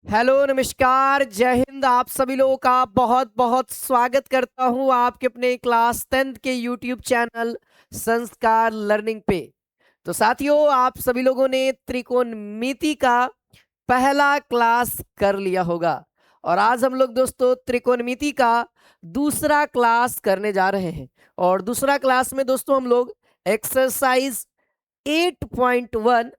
Hello नमस्कार जय हिंद। आप सभी लोगों का बहुत बहुत स्वागत करता हूं आपके अपने क्लास 10th के यूट्यूब चैनल संस्कार लर्निंग पे। तो साथियों, आप सभी लोगों ने त्रिकोणमिति का पहला क्लास कर लिया होगा और आज हम लोग दोस्तों त्रिकोणमिति का दूसरा क्लास करने जा रहे हैं। और दूसरा क्लास में दोस्तों हम लोग एक्सरसाइज 8.1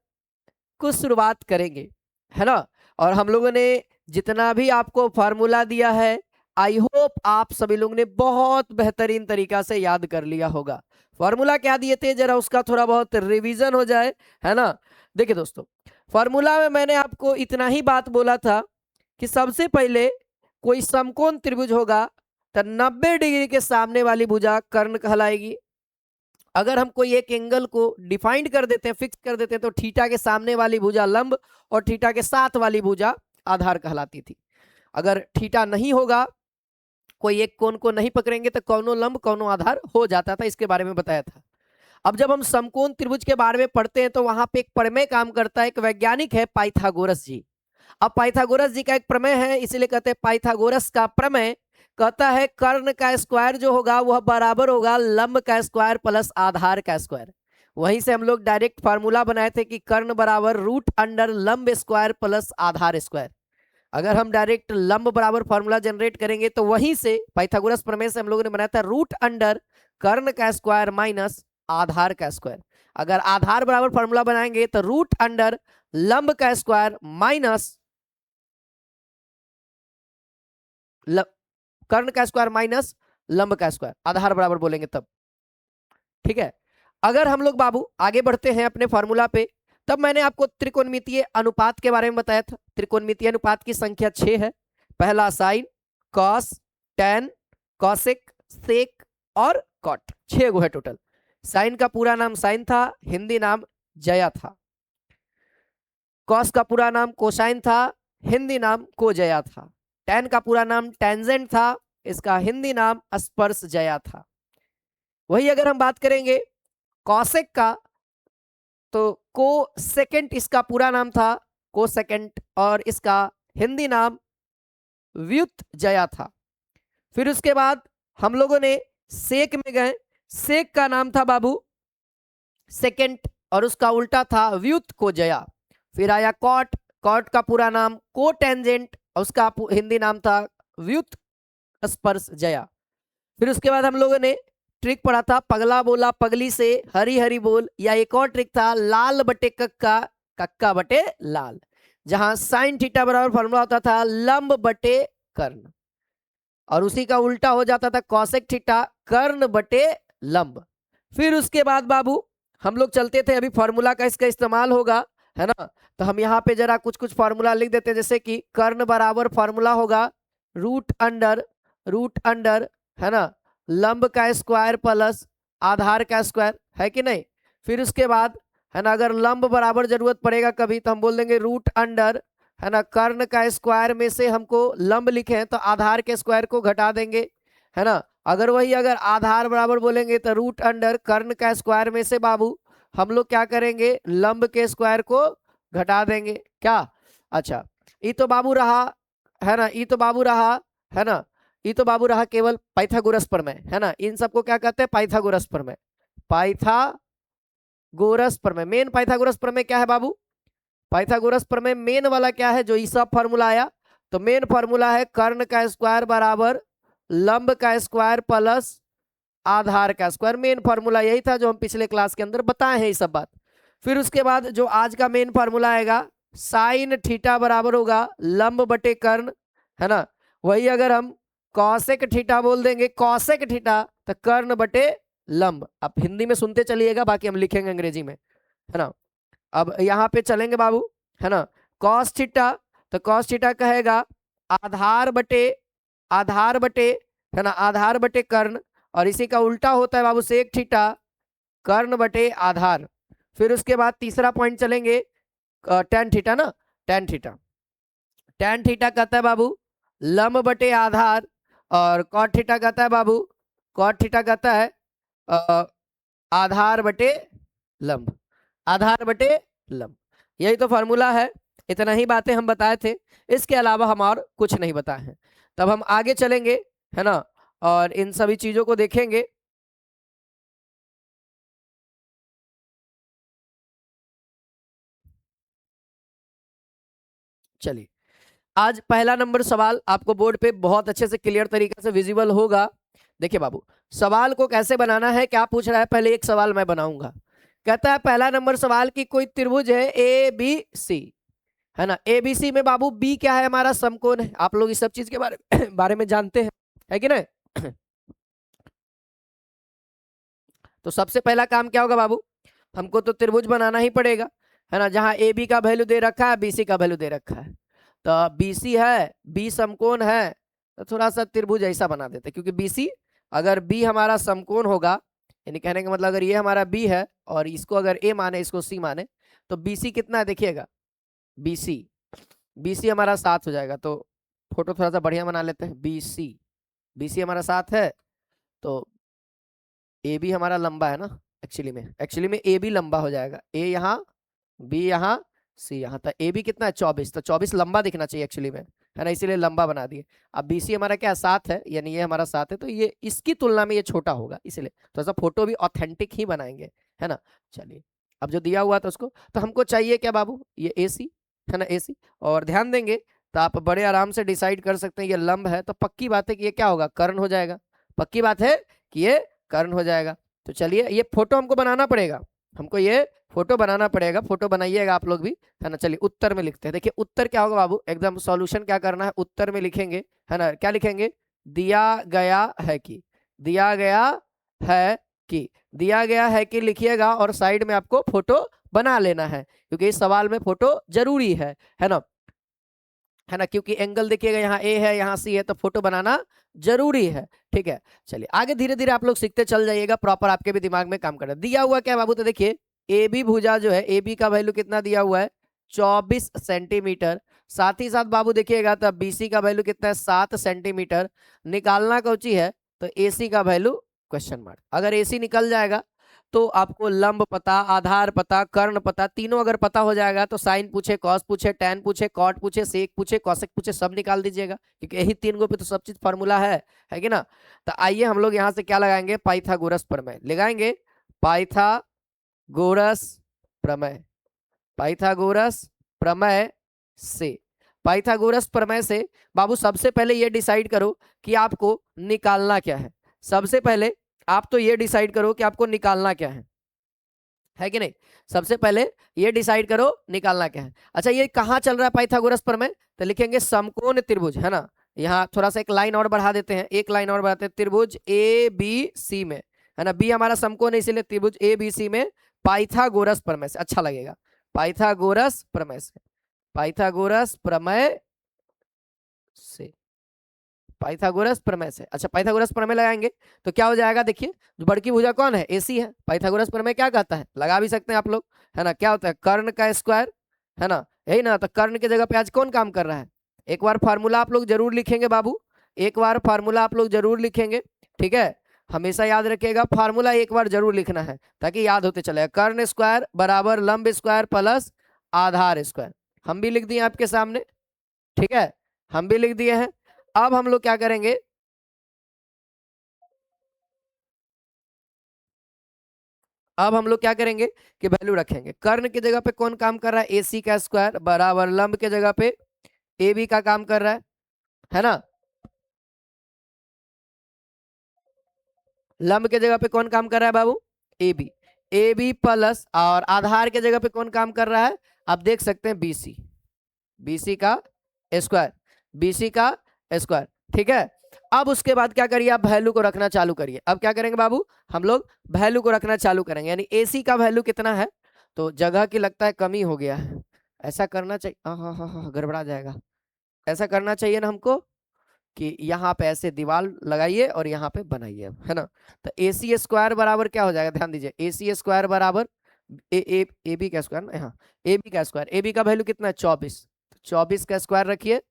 को शुरुआत करेंगे, है ना। और हम लोगों ने जितना भी आपको फार्मूला दिया है, आई होप आप सभी लोगों ने बहुत बेहतरीन तरीका से याद कर लिया होगा। फार्मूला क्या दिए थे, जरा उसका थोड़ा बहुत रिवीजन हो जाए, है ना। देखिए दोस्तों, फार्मूला में मैंने आपको इतना ही बात बोला था कि सबसे पहले कोई समकोण त्रिभुज होगा तो 90 डिग्री के सामने वाली भुजा कर्ण कहलाएगी। अगर हम कोई एक एंगल को डिफाइंड कर देते हैं, फिक्स कर देते हैं, तो थीटा के सामने वाली भुजा लंब और थीटा के साथ वाली भुजा आधार कहलाती थी। अगर थीटा नहीं होगा, कोई एक कोण को नहीं पकड़ेंगे तो कौनो लंब कौनो आधार हो जाता था, इसके बारे में बताया था। अब जब हम समकोण त्रिभुज के बारे में पढ़ते हैं तो वहां पे एक प्रमेय काम करता है, एक वैज्ञानिक है पाइथागोरस जी। अब पाइथागोरस जी का एक प्रमेय है, इसीलिए कहते हैं पाइथागोरस का प्रमेय। कहता है कर्ण का स्क्वायर जो होगा वह बराबर होगा लंब का स्क्वायर प्लस आधार का स्क्वायर। वहीं से हम लोग डायरेक्ट फार्मूला बनाए थे कि कर्ण बराबर रूट अंडर लंब स्क्वायर प्लस आधार स्क्वायर। अगर हम डायरेक्ट लंब बराबर फार्मूला जनरेट करेंगे तो वहीं से पाइथागोरस प्रमेय से हम लोगों ने बनाया था रूट अंडर कर्ण का स्क्वायर माइनस आधार का स्क्वायर। अगर आधार बराबर फार्मूला बनाएंगे तो रूट अंडर लंब का स्क्वायर माइनस कर्ण का स्क्वायर माइनस लंब का स्क्वायर, आधार बराबर बोलेंगे तब। ठीक है। अगर हम लोग बाबू आगे बढ़ते हैं अपने फॉर्मूला पे, तब मैंने आपको त्रिकोणमितीय अनुपात के बारे में बताया था। त्रिकोणमितीय अनुपात की संख्या 6 है। पहला साइन, कॉस, टैन, कॉसेक, सेक और कॉट, 6 गो है टोटल। साइन का पूरा नाम साइन था, हिंदी नाम जया था। कॉस का पूरा नाम कोसाइन था, हिंदी नाम कोजया था। टैन का पूरा नाम टेंजेंट था, इसका हिंदी नाम स्पर्श जया था। वही अगर हम बात करेंगे कॉसेक का, तो को सेकेंड इसका पूरा नाम था, को सेकेंड, और इसका हिंदी नाम व्युत जया था। फिर उसके बाद हम लोगों ने सेक में गए। सेक का नाम था बाबू सेकेंड और उसका उल्टा था व्युत को जया। फिर आया कॉट, कॉट का पूरा नाम को टेंजेंट और उसका हिंदी नाम था व्युत स्पर्श जया। फिर उसके बाद हम लोगों ने ट्रिक पढ़ा था पगला बोला पगली से हरी हरी बोल, या एक और ट्रिक था लाल बटे कक्का, कक्का बटे लाल, जहां साइन थीटा बराबर फॉर्मूला होता था लंब बटे कर्ण, और उसी का उल्टा हो जाता था कॉसेक थीटा कर्ण बटे लंब। फिर उसके बाद बाबू हम लोग चलते थे, अभी फॉर्मूला का इसका इस्तेमाल होगा, है ना। तो हम यहाँ पे जरा कुछ कुछ फॉर्मूला लिख देते हैं, जैसे कि कर्ण बराबर फॉर्मूला होगा रूट अंडर, है ना, लंब का स्क्वायर प्लस आधार का स्क्वायर, है कि नहीं। फिर उसके बाद है ना, अगर लंब बराबर जरूरत पड़ेगा कभी तो हम बोल देंगे रूट अंडर, है ना, कर्ण का स्क्वायर में से हमको लंब लिखे हैं तो आधार के स्क्वायर को घटा देंगे, है ना। अगर आधार बराबर बोलेंगे तो रूट अंडर कर्ण का स्क्वायर में से बाबू हम लोग क्या करेंगे, लंब के स्क्वायर को घटा देंगे क्या। अच्छा, ये तो बाबू रहा, है ना, ये तो बाबू रहा, है ना, ये तो बाबू रहा केवल पाइथागोरस प्रमेय, है ना। इन सबको क्या कहते हैं, पाइथागोरस प्रमेय। पाइथागोरस प्रमेय, मेन पाइथागोरस प्रमेय क्या है बाबू, पाइथागोरस प्रमेय मेन वाला क्या है, जो ये सब फॉर्मूला आया, तो मेन फॉर्मूला है कर्ण का स्क्वायर बराबर लंब का स्क्वायर प्लस आधार का स्क्वायर। मेन फॉर्मूला यही था जो हम पिछले क्लास के अंदर बताए हैं ये सब बात। फिर उसके बाद जो आज का मेन फॉर्मूला आएगा साइन थीटा बराबर होगा लंब बटे कर्ण, है ना। वही अगर हम कॉसेक थीटा बोल देंगे, कॉसेक थीटा तो कर्ण बटे लंब। आप हिंदी में सुनते चलिएगा, बाकी हम लिखेंगे अंग्रेजी में, है ना। अब यहाँ पे चलेंगे बाबू, है ना, कॉस थीटा, तो कॉस थीटा कहेगा आधार बटे, है ना, आधार बटे कर्ण, और इसी का उल्टा होता है बाबू सेक थीटा कर्ण बटे आधार। फिर उसके बाद तीसरा पॉइंट चलेंगे टैन थीटा ना, टैन थीटा कहता है बाबू लंब बटे आधार, और कॉट थीटा कहता है बाबू, कॉट थीटा कहता है आधार बटे लंब, आधार बटे लंब। यही तो फार्मूला है। इतना ही बातें हम बताए थे, इसके अलावा हम और कुछ नहीं बताए हैं। तब हम आगे चलेंगे, है ना, और इन सभी चीजों को देखेंगे। चलिए, आज पहला नंबर सवाल आपको बोर्ड पे बहुत अच्छे से क्लियर तरीके से विजिबल होगा। देखिए बाबू, सवाल को कैसे बनाना है, क्या पूछ रहा है, पहले एक सवाल मैं बनाऊंगा। कहता है पहला नंबर सवाल की कोई त्रिभुज है ए बी सी, है ना। ए बी सी में बाबू बी क्या है, हमारा समकोण है। आप लोग इस सब चीज के बारे में जानते हैं, है कि नहीं। तो सबसे पहला काम क्या होगा बाबू, हमको तो त्रिभुज बनाना ही पड़ेगा, है ना। जहां ए बी का वैल्यू दे रखा है, बी सी का वैल्यू दे रखा है, तो बी सी है, बी समकोण है, तो थोड़ा सा त्रिभुज ऐसा बना देते, क्योंकि बी सी, अगर बी हमारा समकोण होगा, यानी कहने का मतलब अगर ये हमारा बी है और इसको अगर ए माने, इसको सी माने, तो बी सी कितना है देखिएगा, बी सी, बी सी हमारा 7 हो जाएगा। तो फोटो थोड़ा सा बढ़िया बना लेते हैं, बी सी, बी सी हमारा 7 है, तो ए बी हमारा लंबा है ना, एक्चुअली में ए बी लंबा हो जाएगा, ए यहाँ, बी यहाँ, सी यहाँ, तो ए बी कितना है 24, तो 24 लंबा दिखना चाहिए एक्चुअली में, है ना, इसीलिए लंबा बना दिए। अब बी सी हमारा क्या 7 है, यानी ये हमारा 7 है, तो ये इसकी तुलना में ये छोटा होगा, इसलिए तो ऐसा फोटो भी ऑथेंटिक ही बनाएंगे, है ना। चलिए, अब जो दिया हुआ था उसको, तो हमको चाहिए क्या बाबू, ये ए सी, है ना, ए सी, और ध्यान देंगे तो आप बड़े आराम से डिसाइड कर सकते हैं, ये लंब है तो पक्की बात है कि ये क्या होगा, कर्ण हो जाएगा, पक्की बात है कि ये कर्ण हो जाएगा। तो चलिए, ये फोटो हमको बनाना पड़ेगा, हमको ये फोटो बनाना पड़ेगा, फोटो बनाइएगा आप लोग भी, है ना। चलिए उत्तर में लिखते हैं, देखिए उत्तर क्या होगा बाबू, एकदम सॉल्यूशन क्या करना है, उत्तर में लिखेंगे, है ना। क्या लिखेंगे, दिया गया है कि, दिया गया है कि, दिया गया है कि लिखिएगा, और साइड में आपको फोटो बना लेना है, क्योंकि इस सवाल में फोटो जरूरी है ना, है ना, क्योंकि एंगल देखिएगा, यहाँ ए है, यहाँ सी है, तो फोटो बनाना जरूरी है, ठीक है। चलिए आगे धीरे धीरे आप लोग सीखते चल जाइएगा, प्रॉपर आपके भी दिमाग में काम कर रहा है। दिया हुआ क्या बाबू, तो देखिए ए बी भुजा जो है, ए बी का वैल्यू कितना दिया हुआ है 24 सेंटीमीटर, साथ ही साथ बाबू देखिएगा तब बी सी का वैल्यू कितना है 7 सेंटीमीटर, निकालना कौची है, तो ए सी का वैल्यू क्वेश्चन मार्क। अगर ए सी निकल जाएगा तो आपको लंब पता, आधार पता, कर्ण पता, तीनों अगर पता हो जाएगा तो साइन पूछे, कॉस पूछे, टैन पूछे, कॉट पूछे, सेक पूछे, कॉसेक पूछे, सब निकाल दीजिएगा, क्योंकि यही तीन गो पे तो सब चीज फॉर्मूला है कि ना। तो आइए हम लोग यहाँ से क्या लगाएंगे, पाइथागोरस प्रमेय लगाएंगे, पाइथागोरस प्रमेय, पाइथागोरस प्रमेय से, पाइथागोरस प्रमेय से बाबू सबसे पहले ये डिसाइड करो कि आपको निकालना क्या है। सबसे पहले आप तो ये डिसाइड करो कि आपको निकालना क्या है कि नहीं। सबसे पहले ये डिसाइड करो निकालना क्या है। अच्छा, ये कहाँ चल रहा है पाइथागोरस प्रमेय, तो लिखेंगे समकोण त्रिभुज, है ना। यहाँ थोड़ा सा एक लाइन और बढ़ा देते हैं, एक लाइन और बढ़ाते हैं, त्रिभुज ए बी सी में, है ना, बी हमारा समकोण है इसीलिए त्रिभुज ए बी सी में पाइथागोरस प्रमेय से, अच्छा लगेगा, पाइथागोरस प्रमेय से, पाइथागोरस प्रमेय से, पाइथागोरस प्रमेय से। अच्छा, पाइथागोरस प्रमेय लगाएंगे तो क्या हो जाएगा, देखिए जो बड़की भुजा कौन है, एसी है। पाइथागोरस प्रमेय क्या कहता है, लगा भी सकते हैं आप लोग, है ना, क्या होता है, कर्ण का स्क्वायर, है ना, यही ना। तो कर्ण की जगह पे आज कौन काम कर रहा है, एक बार फार्मूला आप लोग जरूर लिखेंगे बाबू, एक बार फार्मूला आप लोग जरूर लिखेंगे, ठीक है। हमेशा याद रखिएगा, फार्मूला एक बार जरूर लिखना है ताकि याद होते चलेगा। कर्ण स्क्वायर बराबर लंब स्क्वायर प्लस आधार स्क्वायर, हम भी लिख दिए आपके सामने, ठीक है, हम भी लिख दिए हैं। अब हम लोग क्या करेंगे, अब हम लोग क्या करेंगे कि वैल्यू रखेंगे, कर्ण की जगह पे कौन काम कर रहा है, ए सी का स्क्वायर बराबर लंब के जगह पे ए बी का काम कर रहा है ना। लंब के जगह पे कौन काम कर रहा है बाबू, A B, A B plus, और आधार के जगह पे कौन काम कर रहा है, आप देख सकते हैं बी सी, बी सी का स्क्वायर, बी सी का स्क्वायर, ठीक है। अब उसके बाद क्या करिए, आप वैल्यू को रखना चालू करिए। अब क्या करेंगे बाबू, हम लोग वैल्यू को रखना चालू करेंगे, यानी एसी का वैल्यू कितना है, तो जगह की लगता है कमी हो गया है, ऐसा करना चाहिए, हाँ हाँ हाँ हाँ गड़बड़ा जाएगा, ऐसा करना चाहिए ना हमको कि यहाँ पे ऐसे दीवार लगाइए और यहाँ पे बनाइए, है ना। तो ए सी स्क्वायर बराबर क्या हो जाएगा, ध्यान दीजिए, ए सी स्क्वायर बराबर ए बी का स्क्वायर ना, यहाँ ए बी का स्क्वायर, ए बी का वैल्यू कितना है 24, 24 का स्क्वायर रखिए,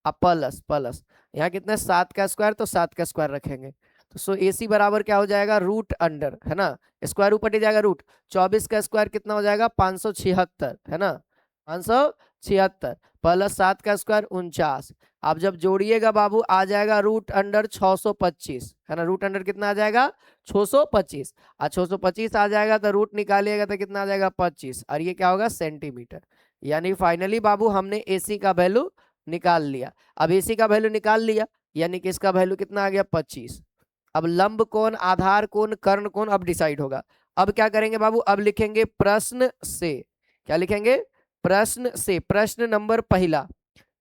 अब प्लस प्लस, यहाँ कितना 7 का स्क्वायर, तो 7 का स्क्वायर रखेंगे, तो सो ए सी बराबर क्या हो जाएगा, रूट अंडर, है ना, स्क्वायर ऊपर ही जाएगा रूट, 24 का स्क्वायर कितना हो जाएगा 576, है ना, 500 76 प्लस 7 का स्क्वायर 49। आप जब जोड़िएगा बाबू आ जाएगा रूट अंडर 625, है ना। रूट अंडर कितना आ जाएगा 625, और 625 आ जाएगा तो रूट निकालिएगा तो कितना आ जाएगा 25, और ये क्या होगा सेंटीमीटर। यानी फाइनली बाबू हमने एसी का वैल्यू निकाल लिया। अब एसी का वैल्यू निकाल लिया यानी कि इसका वैल्यू कितना आ गया 25। अब लंब कोण, आधार कोण, कर्ण कोण अब डिसाइड होगा। अब क्या करेंगे बाबू, अब लिखेंगे प्रश्न से। क्या लिखेंगे, प्रश्न से। प्रश्न नंबर पहला,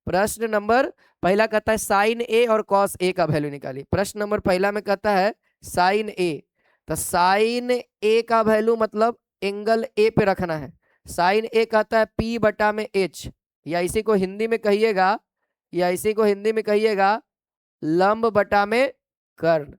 प्रश्न नंबर पहला कहता है साइन ए और कॉस ए का वैल्यू निकालिए। प्रश्न नंबर पहला में कहता है साइन ए, तो साइन ए का वैल्यू मतलब एंगल ए पे रखना है। साइन ए कहता है P बटा में H, या इसी को हिंदी में कहिएगा, या इसी को हिंदी में कहिएगा लंब बटा में कर्ण,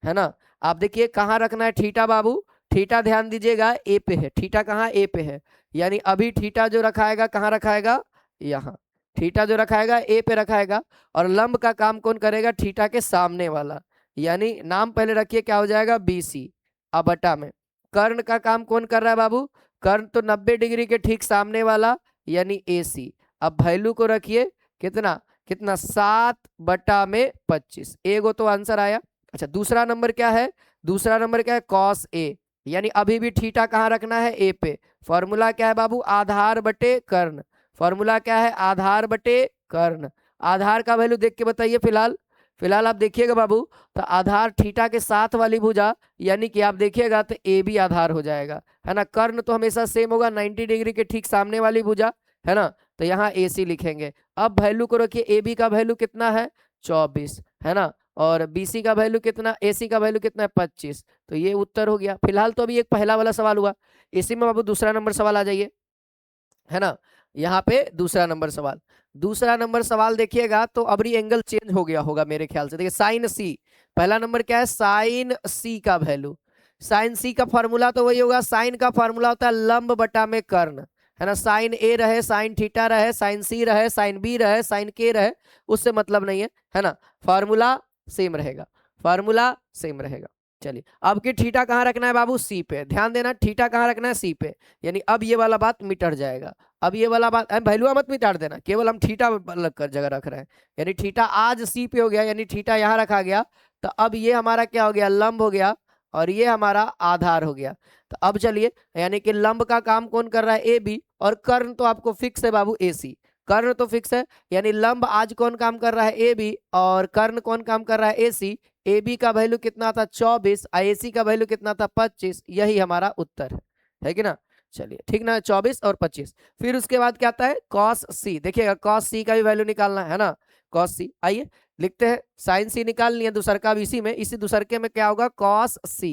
है ना। आप देखिए कहाँ रखना है थीटा बाबू, थीटा ध्यान दीजिएगा ए पे है, थीटा कहाँ ए पे है, यानी अभी थीटा जो रखाएगा कहाँ रखाएगा, यहाँ थीटा जो रखाएगा ए पे रखाएगा। और लंब का काम कौन करेगा, थीटा के सामने वाला, यानी नाम पहले रखिए क्या हो जाएगा BC, अब बटा में। कर्ण का काम कौन कर रहा है बाबू, कर्ण तो 90 डिग्री के ठीक सामने वाला यानी AC। अब वैल्यू को रखिए कितना कितना 7 बटा में 25, एगो तो आंसर आया। अच्छा दूसरा नंबर क्या है, दूसरा नंबर क्या है कॉस ए, यानी अभी भी थीटा कहाँ रखना है ए पे। फॉर्मूला क्या है बाबू, आधार बटे कर्ण। फॉर्मूला क्या है, आधार बटे कर्ण। आधार का वैल्यू देख के बताइए फिलहाल, फिलहाल आप देखिएगा बाबू, तो आधार थीटा के साथ वाली भुजा, यानी कि आप देखिएगा तो ए भी आधार हो जाएगा, है ना। कर्ण तो हमेशा सेम होगा, 90 डिग्री के ठीक सामने वाली भुजा, है ना। तो यहाँ AC लिखेंगे। अब वैल्यू को रखिए, AB का वैल्यू कितना है 24, है ना, और BC का वैल्यू कितना, AC का वैल्यू कितना है 25। तो ये उत्तर हो गया। फिलहाल तो अभी एक पहला वाला सवाल हुआ, इसी में बाबू दूसरा नंबर सवाल आ जाइए, है ना। यहाँ पे दूसरा नंबर सवाल, दूसरा नंबर सवाल देखिएगा तो अभी एंगल चेंज हो गया होगा मेरे ख्याल से। देखिए साइन C, पहला नंबर क्या है साइन C का वैल्यू। साइन C का फॉर्मूला तो वही होगा, साइन का फॉर्मूला होता है लंब बटा में कर्ण, है ना। साइन A रहे, साइन थीटा रहे, साइन C रहे, साइन B रहे, साइन K रहे, उससे मतलब नहीं है ना। फॉर्मूला सेम रहेगा, फॉर्मूला सेम रहेगा। चलिए अब की थीटा कहाँ रखना है बाबू, C पे, ध्यान देना, थीटा कहाँ रखना है C पे, यानी अब ये वाला बात मिट जाएगा। अब ये वाला बात वैल्यू मत मिटा देना, केवल हम थीटा अलग कर जगह रख रहे हैं, यानी थीटा आज C पे हो गया, यानी थीटा यहाँ रखा गया। तो अब ये हमारा क्या हो गया, लंब हो गया, और ये हमारा आधार हो गया। तो अब चलिए, यानी कि लंब का काम कौन कर रहा है AB, और कर्ण तो आपको फिक्स है बाबू AC, कर्ण तो फिक्स है, यानी लंब आज कौन काम कर रहा है AB, और कर्ण कौन काम कर रहा है AC। AB का वैल्यू कितना था 24, AC का वैल्यू कितना था 25, यही हमारा उत्तर है कि ना। चलिए ठीक ना, 24 और 25। फिर उसके बाद क्या आता है cos C, देखिएगा cos C का भी वैल्यू निकालना है ना, cos C। आइए लिखते हैं, साइन C निकाल लिया, दूसरका भी इसी में, इसी दूसरके में क्या होगा cos C।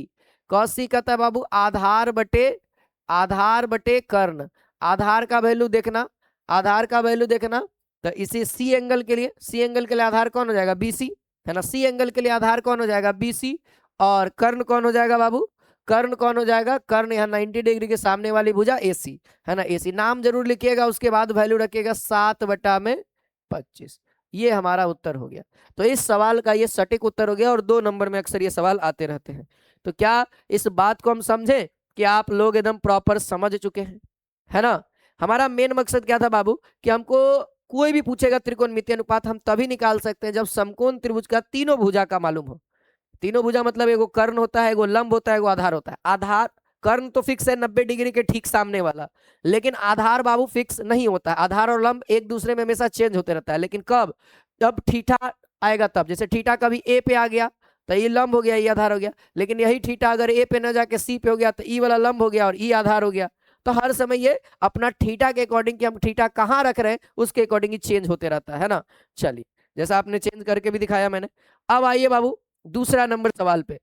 cos C कहता है बाबू आधार बटे कर्ण। आधार का वैल्यू देखना, आधार का वैल्यू देखना, तो इसी C एंगल के लिए, C एंगल के लिए आधार कौन हो जाएगा BC, है ना। C एंगल के लिए आधार कौन हो जाएगा BC, और कर्ण कौन हो जाएगा बाबू, कर्ण कौन हो जाएगा, कर्ण यहाँ 90 डिग्री के सामने वाली भुजा AC, है ना। AC नाम जरूर लिखिएगा, उसके बाद वैल्यू रखिएगा 7 बटा में 25। ये हमारा उत्तर हो गया। तो इस सवाल का ये सटीक उत्तर हो गया, और 2 नंबर में अक्सर ये सवाल आते रहते हैं। तो क्या इस बात को हम समझे कि आप लोग एकदम प्रॉपर समझ चुके हैं, है ना। हमारा मेन मकसद क्या था बाबू, कि हमको कोई भी पूछेगा त्रिकोणमितीय अनुपात हम तभी निकाल सकते हैं जब समकोण त्रिभुज का तीनों भुजा का मालूम हो। तीनों भुजा मतलब एगो कर्ण होता है, एगो लंब होता है, एगो आधार होता है। आधार, कर्ण तो फिक्स है 90 डिग्री के ठीक सामने वाला, लेकिन आधार बाबू फिक्स नहीं होता है। आधार और लंब एक दूसरे में हमेशा चेंज होते रहता है, लेकिन कब, जब थीटा आएगा तब। जैसे थीटा कभी ए पे आ गया तो ये लंब हो गया, ये आधार हो गया, लेकिन यही थीटा अगर ए पे न जाके सी पे हो गया तो ई वाला लंब हो गया और ई आधार हो गया। तो हर समय ये अपना थीटा के अकॉर्डिंग कि हम थीटा कहाँ रख रहे हैं उसके अकॉर्डिंग ही चेंज होते रहता है ना। चलिए जैसा आपने चेंज करके भी दिखाया मैंने। अब आइए बाबू दूसरा नंबर सवाल पे।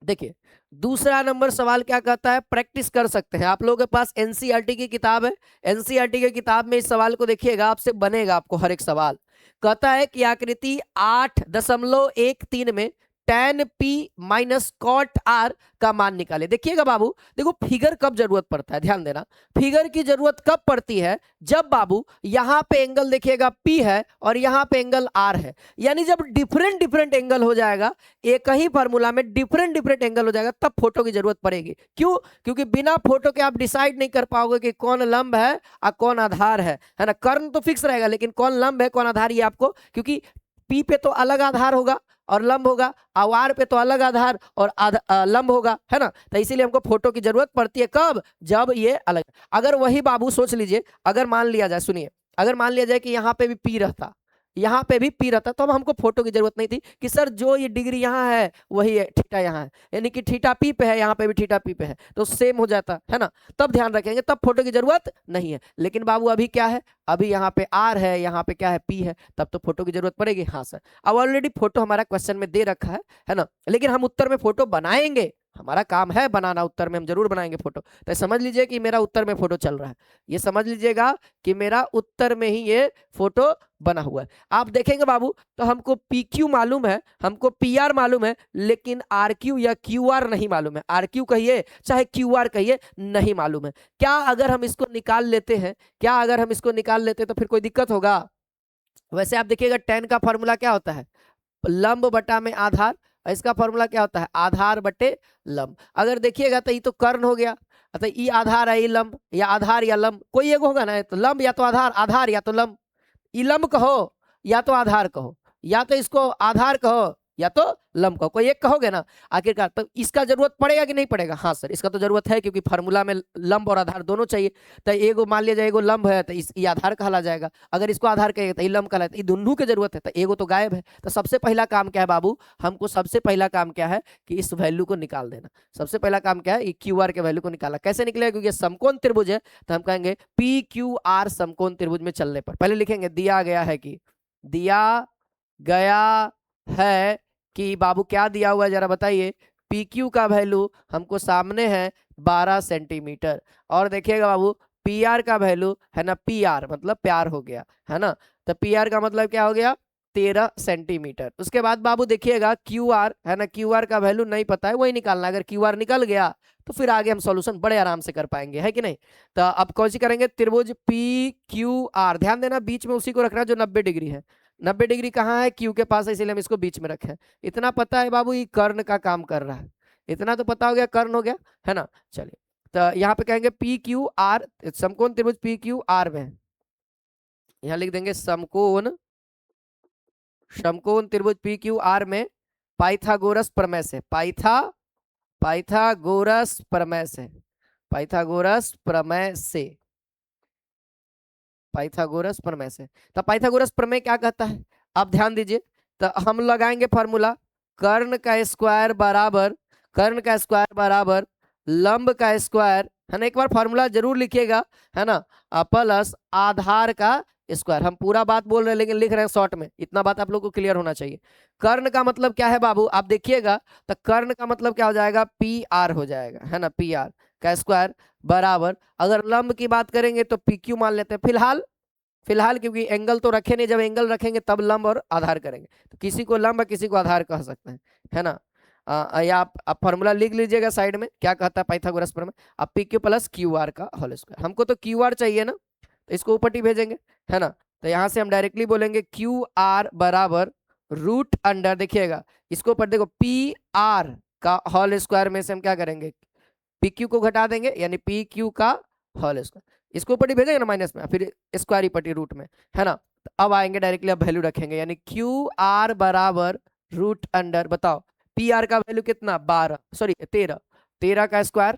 देखिए दूसरा नंबर सवाल क्या कहता है, प्रैक्टिस कर सकते हैं आप लोगों के पास एनसीईआरटी की किताब है। एनसीईआरटी की किताब में इस सवाल को देखिएगा, आपसे बनेगा आपको हर एक सवाल। कहता है कि आकृति 8.13 में tan p minus cot r का मान निकाले। देखिएगा बाबू, देखो फिगर कब जरूरत पड़ता है, ध्यान देना, फिगर की जरूरत कब पड़ती है, जब बाबू यहां पे एंगल देखिएगा p है और यहां पे एंगल r है, यानी जब डिफरेंट डिफरेंट एंगल हो जाएगा, एक ही फार्मूला में डिफरेंट डिफरेंट एंगल हो जाएगा, तब फोटो की जरूरत पड़ेगी। क्यों? क्योंकि बिना फोटो के आप डिसाइड नहीं कर पाओगे कि कौन लंब है और कौन आधार है ना। कर्ण तो फिक्स रहेगा, लेकिन कौन लंब है कौन आधार ये आपको, क्योंकि पी पे तो अलग आधार होगा और लंब होगा, आर पे तो अलग आधार और लंब होगा, है ना। तो इसीलिए हमको फोटो की जरूरत पड़ती है कब, जब ये अलग। अगर वही बाबू सोच लीजिए, अगर मान लिया जाए, सुनिए, अगर मान लिया जाए कि यहाँ पे भी पी रहता, यहाँ पे भी पी रहता, तो हमको फोटो की जरूरत नहीं थी कि सर जो ये डिग्री यहाँ है वही है थीटा यहाँ है, यानी कि थीटा पी पे है, यहाँ पे भी थीटा पी पे है, तो सेम हो जाता है ना, तब ध्यान रखेंगे, तब फोटो की जरूरत नहीं है। लेकिन बाबू अभी क्या है, अभी यहाँ पे आर है, यहाँ पे क्या है पी है, तब तो फोटो की जरूरत पड़ेगी। हाँ सर, अब ऑलरेडी फोटो हमारा क्वेश्चन में दे रखा है ना, लेकिन हम उत्तर में फोटो बनाएंगे, हमारा काम है बनाना, उत्तर में हम जरूर बनाएंगे फोटो। तो समझ लीजिए कि मेरा उत्तर में फोटो चल रहा है, ये समझ लीजिएगा कि मेरा उत्तर में ही ये फोटो बना हुआ है। आप देखेंगे बाबू, तो हमको पी क्यू मालूम है, हमको पी आर मालूम है, लेकिन आर क्यू या क्यू आर नहीं मालूम है। आर क्यू कहिए चाहे क्यू आर कहिए, नहीं मालूम है। क्या अगर हम इसको निकाल लेते हैं, क्या अगर हम इसको निकाल लेते तो फिर कोई दिक्कत होगा? वैसे आप देखिएगा tan का फॉर्मूला क्या होता है, लंब बटा में आधार, इसका फॉर्मूला क्या होता है, आधार बटे लंब। अगर देखिएगा तो ये तो कर्ण हो गया, तो ये आधार है, ये लंब, या आधार या लंब, कोई एक होगा ना, तो लंब या तो आधार, आधार या तो लंब, ये लंब कहो या तो आधार कहो, या तो इसको आधार कहो या तो लंब कहो, कोई एक कहोगे ना आखिरकार। तो इसका जरूरत पड़ेगा कि नहीं पड़ेगा? हाँ सर, इसका तो जरूरत है, क्योंकि फार्मूला में लंब और आधार दोनों चाहिए। तो एगो मान लिया जाए एगो लंब है तो ये आधार कहला जाएगा, अगर इसको आधार कहेगा तो ये लंब कहलाएगा, ये दोनों की जरूरत है, तो एगो तो गायब है। तो सबसे पहला काम क्या है बाबू, हमको सबसे पहला काम क्या है कि इस वैल्यू को निकाल देना। सबसे पहला काम क्या है, क्यू आर के वैल्यू को निकाला। कैसे निकलेगा? क्योंकि समकोण त्रिभुज है, तो हम कहेंगे पी क्यू आर समकोण त्रिभुज में चलने पर, पहले लिखेंगे दिया गया है कि, दिया गया है कि बाबू क्या दिया हुआ है जरा बताइए, पी क्यू का वैल्यू हमको सामने है 12 सेंटीमीटर, और देखिएगा बाबू पी आर का वैल्यू है ना, पी आर मतलब प्यार हो गया है ना, तो पी आर का मतलब क्या हो गया 13 सेंटीमीटर। उसके बाद बाबू देखिएगा क्यू आर है ना, क्यू आर का वैल्यू नहीं पता है, वही निकालना। अगर क्यू आर निकल गया तो फिर आगे हम सॉल्यूशन बड़े आराम से कर पाएंगे, है कि नहीं। तो अब कौन सी करेंगे, त्रिभुज पी क्यू आर, ध्यान देना बीच में उसी को रखना जो 90 डिग्री है। 90 डिग्री कहाँ है, क्यू के पास है, इसीलिए हम इसको बीच में रखे हैं। इतना पता है बाबू, ये कर्ण का काम कर रहा है, इतना तो पता हो गया, कर्ण हो गया है ना। चलिए, तो यहाँ पे कहेंगे पी क्यू आर, समकोण त्रिभुज पी क्यू आर में, यहाँ लिख देंगे समकोण, समकोण त्रिभुज पी क्यू आर में पाइथागोरस प्रमेय से, पाइथागोरस प्रमेय से, पाइथागोरस प्रमेय से, पाइथागोरस प्रमेय से। तो पाइथागोरस प्रमेय क्या कहता है, आप ध्यान दीजिए। तो हम लगाएंगे फॉर्मूला, कर्ण का स्क्वायर बराबर, कर्ण का स्क्वायर बराबर लंब का स्क्वायर, है ना, एक बार फॉर्मूला जरूर लिखिएगा, है ना, प्लस आधार का स्क्वायर। हम पूरा बात बोल रहे हैं लेकिन लिख रहे हैं शॉर्ट में, इतना बात आप लोग को क्लियर होना चाहिए। कर्ण का मतलब क्या है बाबू, आप देखिएगा, तो कर्ण का मतलब क्या हो जाएगा, पी आर हो जाएगा, है ना, पी आर का स्क्वायर बराबर, अगर लंब की बात करेंगे तो पी क्यू मान लेते हैं फिलहाल, फिलहाल क्योंकि एंगल तो रखे नहीं, जब एंगल रखेंगे तब लंब और आधार करेंगे, तो किसी को लंब किसी को आधार कह सकते हैं, है ना। या आप फॉर्मूला लिख लीजिएगा साइड में, क्या कहता है पाइथागोरस प्रमेय, अब P Q plus Q R का होल स्क्वायर। हमको तो क्यू आर चाहिए ना, तो इसको ऊपर ही भेजेंगे, है ना। तो यहाँ से हम डायरेक्टली बोलेंगे क्यू आर बराबर रूट अंडर, देखिएगा इसको ऊपर देखो, पी आर का होल स्क्वायर में से हम क्या करेंगे, पी क्यू को घटा देंगे, यानी पी क्यू का होल स्क्वायर, इसको ऊपर ही भेजेंगे ना माइनस में, फिर स्क्वायर ही पट्टी रूट में, है ना। तो अब आएंगे डायरेक्टली, अब वैल्यू रखेंगे, यानी क्यू आर बराबर रूट अंडर, बताओ पी आर का वैल्यू कितना, 12 सॉरी 13, 13 का स्क्वायर,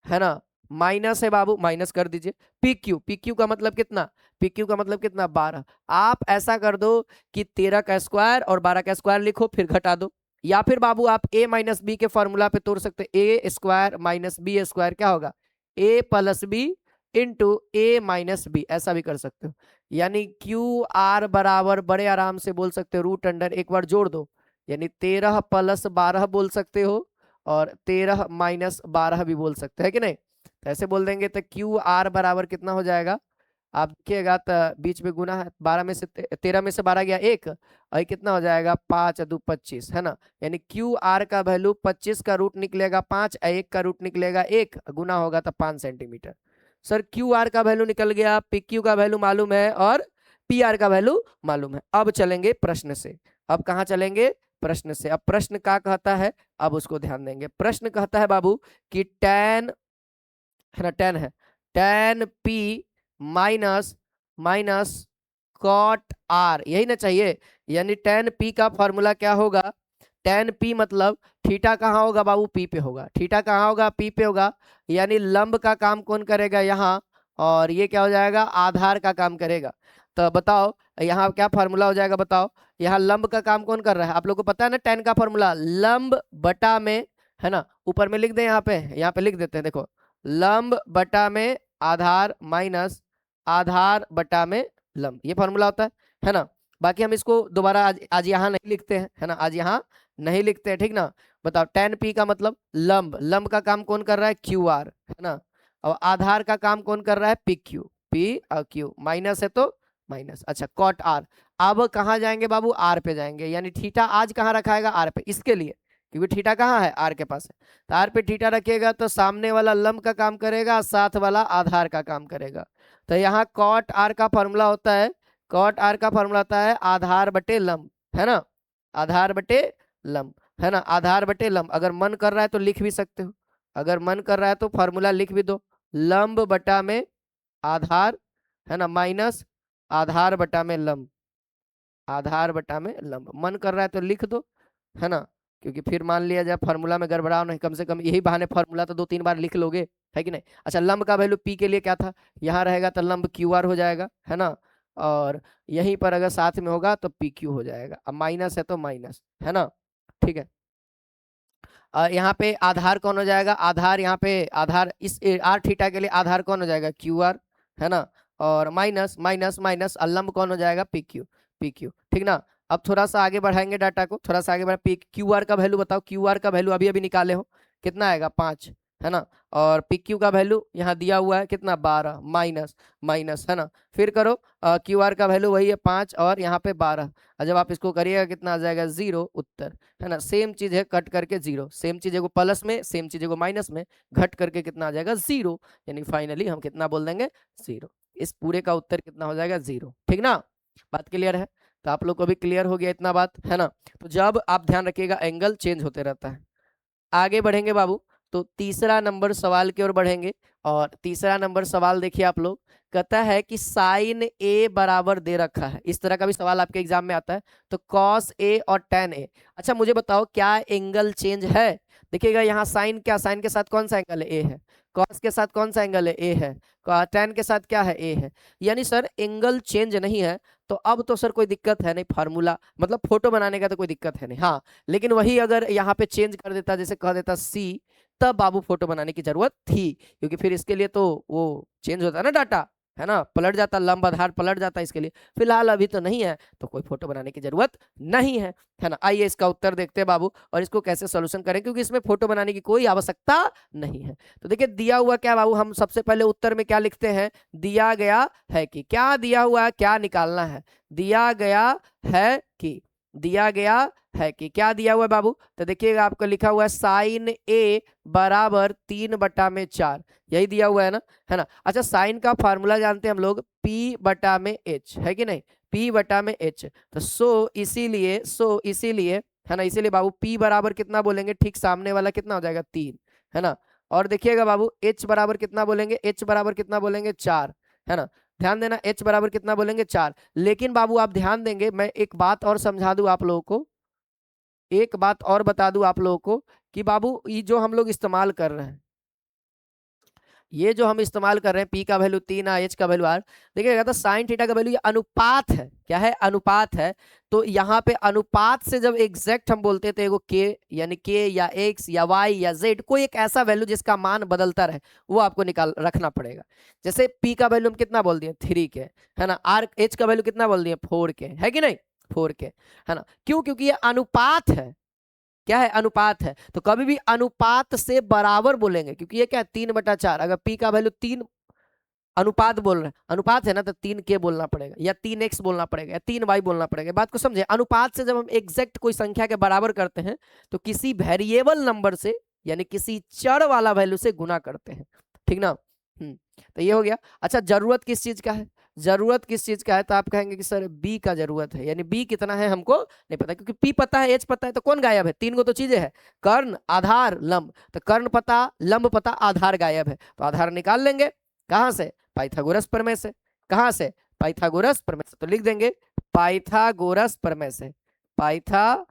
है ना, माइनस है बाबू, माइनस कर दीजिए, पी क्यू का मतलब कितना, पी क्यू का मतलब कितना 12। आप ऐसा कर दो कि 13 का स्क्वायर और 12 का स्क्वायर लिखो, फिर घटा दो, या फिर बाबू आप a माइनस बी के फॉर्मूला पे तोड़ सकते, A square minus B square क्या होगा, a plus B into A minus B, ऐसा भी कर सकते हो। यानी क्यू आर बराबर बड़े आराम से बोल सकते हो रूट अंडर, एक बार जोड़ दो, यानी 13 प्लस 12 बोल सकते हो, और 13 माइनस 12 भी बोल सकते हैं कि नहीं। तो ऐसे बोल देंगे तो क्यू आर बराबर कितना हो जाएगा, आप देखिएगा तो बीच में गुना है, 12 में से 13 में से 12 गया एक, और ये कितना हो जाएगा 5 2 25, है ना। यानी क्यू आर का वैल्यू 25 का रूट निकलेगा 5, एक का रूट निकलेगा 1, गुना होगा तो 5 सेंटीमीटर। सर क्यू आर का वैल्यू निकल गया, पी क्यू का वैल्यू मालूम है और पी आर का वैल्यू मालूम है। अब चलेंगे प्रश्न से। अब कहाँ चलेंगे? प्रश्न से। अब प्रश्न क्या कहता है, अब उसको ध्यान देंगे। प्रश्न कहता है बाबू कि tan, है ना, tan है, tan p minus minus cot R, यही ना चाहिए। यानी tan p का फॉर्मूला क्या होगा? tan p मतलब थीटा कहाँ होगा बाबू? p पे होगा। थीटा कहाँ होगा? p पे होगा। यानी लंब का काम कौन करेगा यहाँ, और ये क्या हो जाएगा? आधार का काम करेगा। तो बताओ यहाँ क्या फॉर्मूला हो जाएगा? बताओ यहाँ लंब का काम कौन कर रहा है? आप लोग को पता है ना tan का फॉर्मूला, लंब बटा में, है ना, ऊपर में लिख दें, यहाँ पे लिख देते हैं, देखो, लंब बटा में आधार माइनस आधार बटा में लंब, ये फॉर्मूला होता है ना। बाकी हम इसको दोबारा आज यहाँ नहीं लिखते हैं, है ना, आज यहाँ नहीं लिखते हैं, ठीक ना। बताओ tan p का मतलब लंब, लंब का काम कौन कर रहा है? क्यू आर, है ना, और आधार का काम कौन कर रहा है? पी क्यू, पी और क्यू, माइनस है तो माइनस। अच्छा कॉट आर, अब कहाँ जाएंगे बाबू? आर पे जाएंगे। यानी थीटा आज कहाँ रखाएगा? आर पे, इसके लिए, क्योंकि थीटा कहाँ है? आर के पास है। तो आर पे थीटा रखिएगा तो सामने वाला लंब का काम करेगा, साथ वाला आधार का काम करेगा। तो यहाँ कॉट आर का फॉर्मूला होता है, कॉट आर का फॉर्मूला होता है आधार बटे लंब, है ना, आधार बटे लंब, है ना, आधार बटे लंब। अगर मन कर रहा है तो लिख भी सकते हो, अगर मन कर रहा है तो फॉर्मूला लिख भी दो, लंब बटा में आधार, है ना, माइनस आधार बटा में लंब, आधार बटा में लंब। मन कर रहा है तो लिख दो, है ना, क्योंकि फिर मान लिया जाए फार्मूला में गड़बड़ाओ नहीं, कम से कम यही बहाने फार्मूला तो 2-3 बार लिख लोगे, है कि नहीं। अच्छा लंब का वैल्यू पी के लिए क्या था? यहाँ रहेगा तो लंब क्यू आर हो जाएगा, है ना, और यहीं पर अगर साथ में होगा तो पी क्यू हो जाएगा। अब माइनस है तो माइनस, है ना, ठीक है। यहाँ पे आधार कौन हो जाएगा? आधार यहाँ पे आधार, इस आर थीटा के लिए आधार कौन हो जाएगा? क्यू आर, है ना, और माइनस माइनस माइनस लंब कौन हो जाएगा? पी क्यू, पी क्यू, ठीक ना। अब थोड़ा सा आगे बढ़ाएंगे डाटा को, थोड़ा सा आगे बढ़ा, पी क्यू आर का वैल्यू बताओ, क्यू आर का वैल्यू अभी अभी निकाले हो, कितना आएगा? 5, है ना, और पी क्यू का वैल्यू यहाँ दिया हुआ है कितना? 12, माइनस माइनस, है ना, फिर करो, क्यू आर का वैल्यू वही है 5 और यहाँ पे 12, और जब आप इसको करिएगा कितना आ जाएगा? 0 उत्तर, है ना। सेम चीज है, कट करके 0, सेम चीज को प्लस में, सेम चीज को माइनस में, घट करके कितना आ जाएगा? 0। यानी फाइनली हम कितना बोल देंगे? 0। इस पूरे का उत्तर कितना हो जाएगा? 0, ठीक ना। बात क्लियर है? तो आप लोग को भी क्लियर हो गया इतना बात, है ना। तो जब आप ध्यान रखिएगा एंगल चेंज होते रहता है। आगे बढ़ेंगे बाबू, तो तीसरा नंबर सवाल की ओर बढ़ेंगे, और तीसरा नंबर सवाल देखिए आप लोग, कहता है कि साइन ए बराबर दे रखा है, इस तरह का भी सवाल आपके एग्जाम में आता है। तो कॉस ए और टेन ए, अच्छा मुझे बताओ क्या एंगल चेंज है? देखिएगा यहाँ साइन, क्या साइन के साथ कौन सा एंगल है? ए है। कॉस के साथ कौन सा एंगल है? ए है। टेन के साथ क्या है? ए है। यानी सर एंगल चेंज नहीं है, तो अब तो सर कोई दिक्कत है नहीं, फार्मूला मतलब फोटो बनाने का तो कोई दिक्कत है नहीं। हाँ लेकिन वही अगर यहाँ पे चेंज कर देता, जैसे कह देता सी, तब बाबू फोटो बनाने की जरूरत थी, क्योंकि फिर इसके लिए तो वो चेंज होता है ना डाटा, है ना, पलट जाता, लंब आधार पलट जाता इसके लिए। फिलहाल अभी तो नहीं है, तो कोई फोटो बनाने की जरूरत नहीं है ना। आइए इसका उत्तर देखते हैं बाबू, और इसको कैसे सोल्यूशन करें, क्योंकि इसमें फोटो बनाने की कोई आवश्यकता नहीं है। तो देखिए दिया हुआ क्या बाबू, हम सबसे पहले उत्तर में क्या लिखते हैं? दिया गया है कि, क्या दिया हुआ है, क्या निकालना है? दिया गया है कि, दिया गया है कि, क्या दिया हुआ है बाबू? तो देखिएगा आपको लिखा हुआ है साइन ए बराबर 3/4, यही दिया हुआ है ना। अच्छा साइन का फार्मूला जानते हैं हम लोग, P/H, है कि नहीं? P/H। तो इसीलिए है ना, इसीलिए बाबू P बराबर कितना बोलेंगे? ठीक सामने वाला कितना हो जाएगा? 3, है ना। और देखिएगा बाबू H बराबर कितना बोलेंगे? H बराबर कितना बोलेंगे? 4, है ना। ध्यान देना H बराबर कितना बोलेंगे? 4। लेकिन बाबू आप ध्यान देंगे, मैं एक बात और समझा दूं आप लोगों को, एक बात और बता दूं आप लोगों को, कि बाबू ये जो हम लोग इस्तेमाल कर रहे हैं, ये जो हम इस्तेमाल कर रहे हैं, P का वैल्यू 3 H का वैल्यू R, देखिएगा तो साइन थीटा का वैल्यू ये अनुपात है, क्या है? अनुपात है। तो यहाँ पे अनुपात से जब एग्जैक्ट हम बोलते थे, वो K यानी K या X या Y या Z, कोई एक ऐसा वैल्यू जिसका मान बदलता रहे, वो आपको निकाल रखना पड़ेगा। जैसे P का वैल्यू हम कितना बोल दिए? 3 के, है ना। H का वैल्यू कितना बोल दिए? 4 के, है कि नहीं? 4 के, है ना। क्यों? क्योंकि ये अनुपात है, क्या है? अनुपात है। तो कभी भी अनुपात से बराबर बोलेंगे, क्योंकि ये क्या है? 3/4। अगर P का वैल्यू 3 अनुपात बोल रहे हैं, अनुपात है ना, तो 3k बोलना पड़ेगा या 3x बोलना पड़ेगा या 3y बोलना पड़ेगा। बात को समझे, अनुपात से जब हम एग्जैक्ट कोई संख्या के बराबर करते हैं तो किसी वेरिएबल नंबर से यानी किसी चर वाला वैल्यू से गुना करते हैं, ठीक ना। तो ये हो गया। अच्छा, जरूरत किस चीज का है, जरूरत किस चीज का है, तो आप कहेंगे कि सर बी का जरूरत है, यानी बी कितना है हमको नहीं पता, क्योंकि पी पता है, एच पता है, तो कौन गायब है, 3 गो तो चीजें है, कर्ण आधार लंब, तो कर्ण पता लंब पता आधार गायब है, तो आधार निकाल लेंगे कहां से, पाइथागोरस प्रमेय से। कहां से, पाइथागोरस प्रमेय से। तो लिख देंगे पाइथागोरस प्रमेय से, पाइथागोरस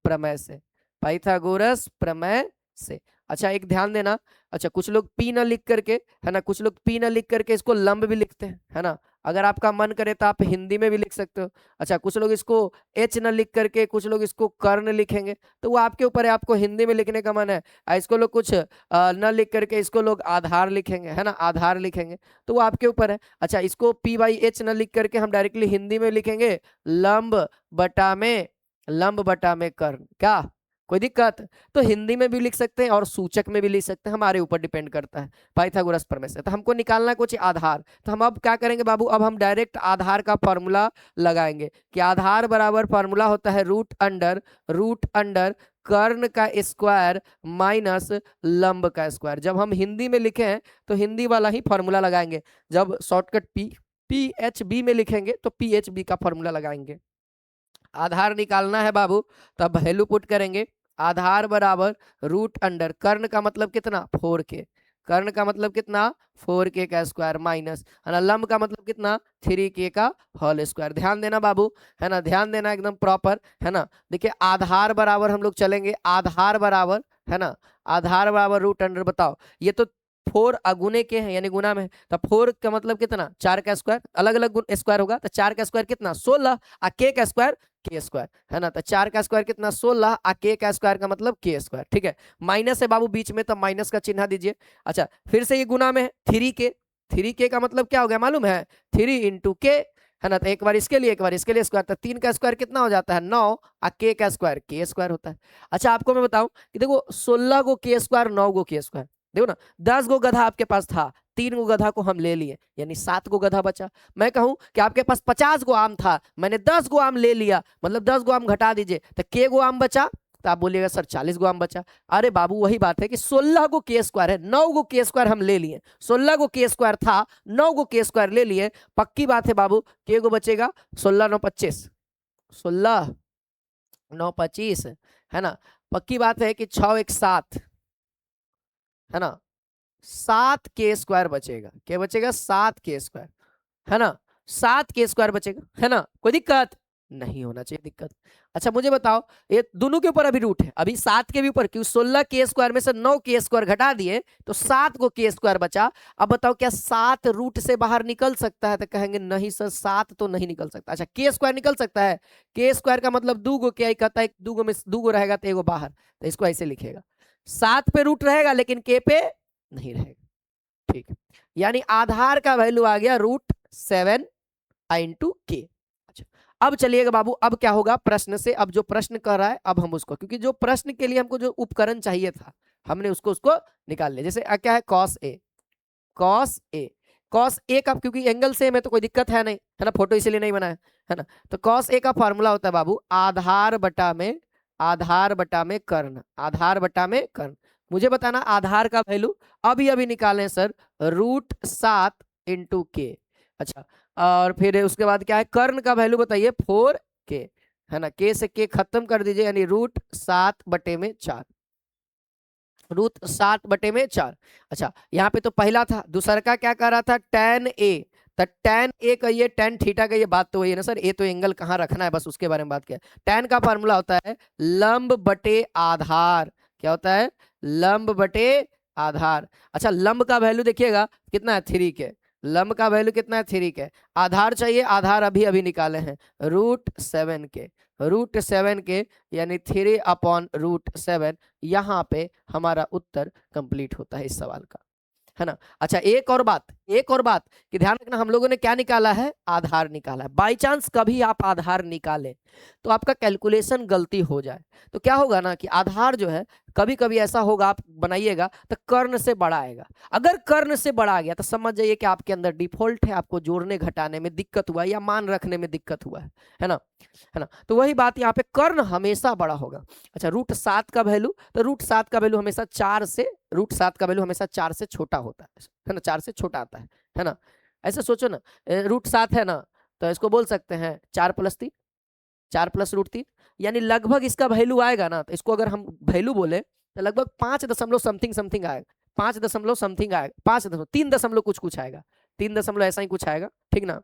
प्रमेय से, पाइथागोरस प्रमेय से। अच्छा एक ध्यान देना, अच्छा कुछ लोग पी न लिख करके, है ना, कुछ लोग पी न लिख करके इसको लंब भी लिखते हैं, है ना, अगर आपका मन करे तो आप हिंदी में भी लिख सकते हो। अच्छा कुछ लोग इसको एच न लिख करके, कुछ लोग इसको कर्ण लिखेंगे, तो वो आपके ऊपर है, आपको हिंदी में लिखने का मन है। इसको लोग कुछ न लिख करके इसको लोग आधार लिखेंगे, है ना, आधार लिखेंगे, तो वो आपके ऊपर है। अच्छा इसको पी बाई एच न लिख करके हम डायरेक्टली हिंदी में लिखेंगे लंब बटा में, लंब बटा में कर्ण, क्या कोई दिक्कत, तो हिंदी में भी लिख सकते हैं और सूचक में भी लिख सकते हैं, हमारे ऊपर डिपेंड करता है पाइथागोरस प्रमेय से। तो हमको निकालना कुछ आधार, तो हम अब क्या करेंगे बाबू, अब हम डायरेक्ट आधार का फॉर्मूला लगाएंगे कि आधार बराबर फॉर्मूला होता है रूट अंडर कर्ण का स्क्वायर माइनस लंब का स्क्वायर। जब हम हिंदी में लिखे हैं तो हिंदी वाला ही फॉर्मूला लगाएंगे, जब शॉर्टकट पी एच बी में लिखेंगे तो पी एच बी का फॉर्मूला लगाएंगे। आधार निकालना है बाबू, तब वैल्यू पुट करेंगे, आधार बराबर रूट अंडर कर्ण का मतलब कितना 4k, कर्ण का मतलब कितना 4k का स्क्वायर माइनस, है ना, लंब का मतलब कितना 3k का होल स्क्वायर। ध्यान देना बाबू, है ना, ध्यान देना एकदम प्रॉपर, है ना। देखिए आधार बराबर हम लोग चलेंगे, आधार बराबर, है ना, आधार बराबर रूट अंडर, बताओ ये तो 4 अगुने के हैं यानी गुना में, तो 4 का मतलब कितना 4 का स्क्वायर, अलग अलग स्क्वायर होगा, तो 4 का स्क्वायर कितना 16, आ के का स्क्वायर के स्क्वायर, है ना, तो 4 का स्क्वायर कितना 16, आ के का स्क्वायर का मतलब के स्क्वायर, ठीक है। माइनस है बाबू बीच में, तो माइनस का चिन्ह दीजिए। अच्छा फिर से ये गुना में है 3k, 3k का मतलब क्या हो गया मालूम है, 3 इंटू के, है ना, तो एक बार इसके लिए एक बार इसके लिए स्क्वायर, तो 3 का स्क्वायर कितना हो जाता है 9, आ के का स्क्वायर के स्क्वायर होता है। अच्छा आपको मैं बताऊं कि देखो 16 गो के स्क्वायर 9 गो के स्क्वायर, देखो ना 10 गो गधा आपके पास था, 3 गो गधा को हम ले लिए यानी 7 गो गधा बचा। मैं कहूं कि आपके पास 50 गो आम था, मैंने 10 गो आम ले लिया, मतलब 10 गो आम घटा दीजिए, तो के गो आम बचा, तो आप बोलिएगा सर 40 गो आम बचा। अरे बाबू वही बात है कि 16 गो के स्क्वायर है, 9 गो के स्क्वायर हम ले लिए, 16 गो के स्क्वायर था, 9 गो के स्क्वायर ले लिए, पक्की बात है बाबू के गो बचेगा 16 9 25, 16 9 25, है ना, पक्की बात है कि 6 1 7, है ना, 7 के स्क्वायर बचेगा, क्या बचेगा 7 के स्क्वायर, है ना, 7 के स्क्वायर बचेगा, है ना, कोई दिक्कत नहीं होना चाहिए दिक्कत। अच्छा मुझे बताओ ये दोनों के ऊपर अभी रूट है, अभी 7 के भी ऊपर, क्यों 16 के स्क्वायर में से 9 के स्क्वायर घटा दिए तो 7 को के स्क्वायर बचा। अब बताओ क्या 7 रूट से बाहर निकल सकता है, तो कहेंगे नहीं सर 7 तो नहीं निकल सकता। अच्छा के स्क्वायर निकल सकता है, के स्क्वायर का मतलब 2 गो, क्या कहता है 2 गो में 2 गो रहेगा तो एगो बाहर, तो इसको ऐसे लिखेगा 7 पे रूट रहेगा लेकिन के पे नहीं रहेगा, ठीक है, यानी आधार का वैल्यू आ गया √7 इंटू के। अच्छा अब चलिएगा बाबू, अब क्या होगा प्रश्न से, अब जो प्रश्न कर रहा है अब हम उसको, क्योंकि जो प्रश्न के लिए हमको जो उपकरण चाहिए था हमने उसको निकाल लिया। जैसे क्या है cos A, cos A, cos A का क्योंकि एंगल सेम है तो कोई दिक्कत है नहीं, है ना, फोटो इसीलिए नहीं बनाया, है ना। तो कॉस ए का फॉर्मूला होता है बाबू आधार बटा में, आधार बटा में कर्ण, आधार बटा में कर्ण। मुझे बताना आधार का वैल्यू अभी अभी निकालें सर √7 इंटू के। अच्छा और फिर उसके बाद क्या है कर्ण का वैल्यू बताइए 4k, है ना, के से के खत्म कर दीजिए यानी √7/4, √7/4। अच्छा यहाँ पे तो पहला था, दूसरा का क्या कर रहा था tan a, तो tan a का ये tan थीटा का ये बात तो वही है ना सर, ए तो एंगल कहाँ रखना है बस उसके बारे में बात किया। tan का फॉर्मूला होता है लंब बटे आधार, क्या होता है लंब बटे आधार। अच्छा लंब का वैल्यू देखिएगा कितना है 3k, लंब का वैल्यू कितना है 3k, आधार चाहिए, आधार अभी अभी निकाले हैं √7k, √7k यानी 3/√7, यहाँ पे हमारा उत्तर कंप्लीट होता है इस सवाल का, है ना। अच्छा एक और बात, एक और बात कि ध्यान रखना, हम लोगों ने क्या निकाला है, आधार निकाला है। बाई चांस कभी आप आधार निकालें तो आपका कैलकुलेशन गलती हो जाए तो क्या होगा ना कि आधार जो है कभी कभी ऐसा होगा, आप बनाइएगा तो कर्ण से बड़ा आएगा। अगर कर्ण से बड़ा आ गया तो समझ जाइए कि आपके अंदर डिफॉल्ट है, आपको जोड़ने घटाने में दिक्कत हुआ है या मान रखने में दिक्कत हुआ है ना, है ना। तो वही बात यहाँ पे, कर्ण हमेशा बड़ा होगा। अच्छा, √7 का वैल्यू, तो √7 का वैल्यू हमेशा 4 से, √7 का वैल्यू हमेशा 4 से छोटा होता है ना, 4 से छोटा आता है ना। ऐसे सोचो ना, √7 है ना, तो इसको बोल सकते हैं 4 + 3, 4 + √3, यानी लगभग इसका वैल्यू आएगा ना, तो इसको अगर हम वैल्यू बोले तो लगभग 5 दशमलव समथिंग समथिंग आएगा, 5 दशमलव समथिंग आएगा, 5 दशमलव 3 दशमलव कुछ कुछ आएगा, 3 दशमलव ऐसा ही कुछ आएगा, ठीक ना।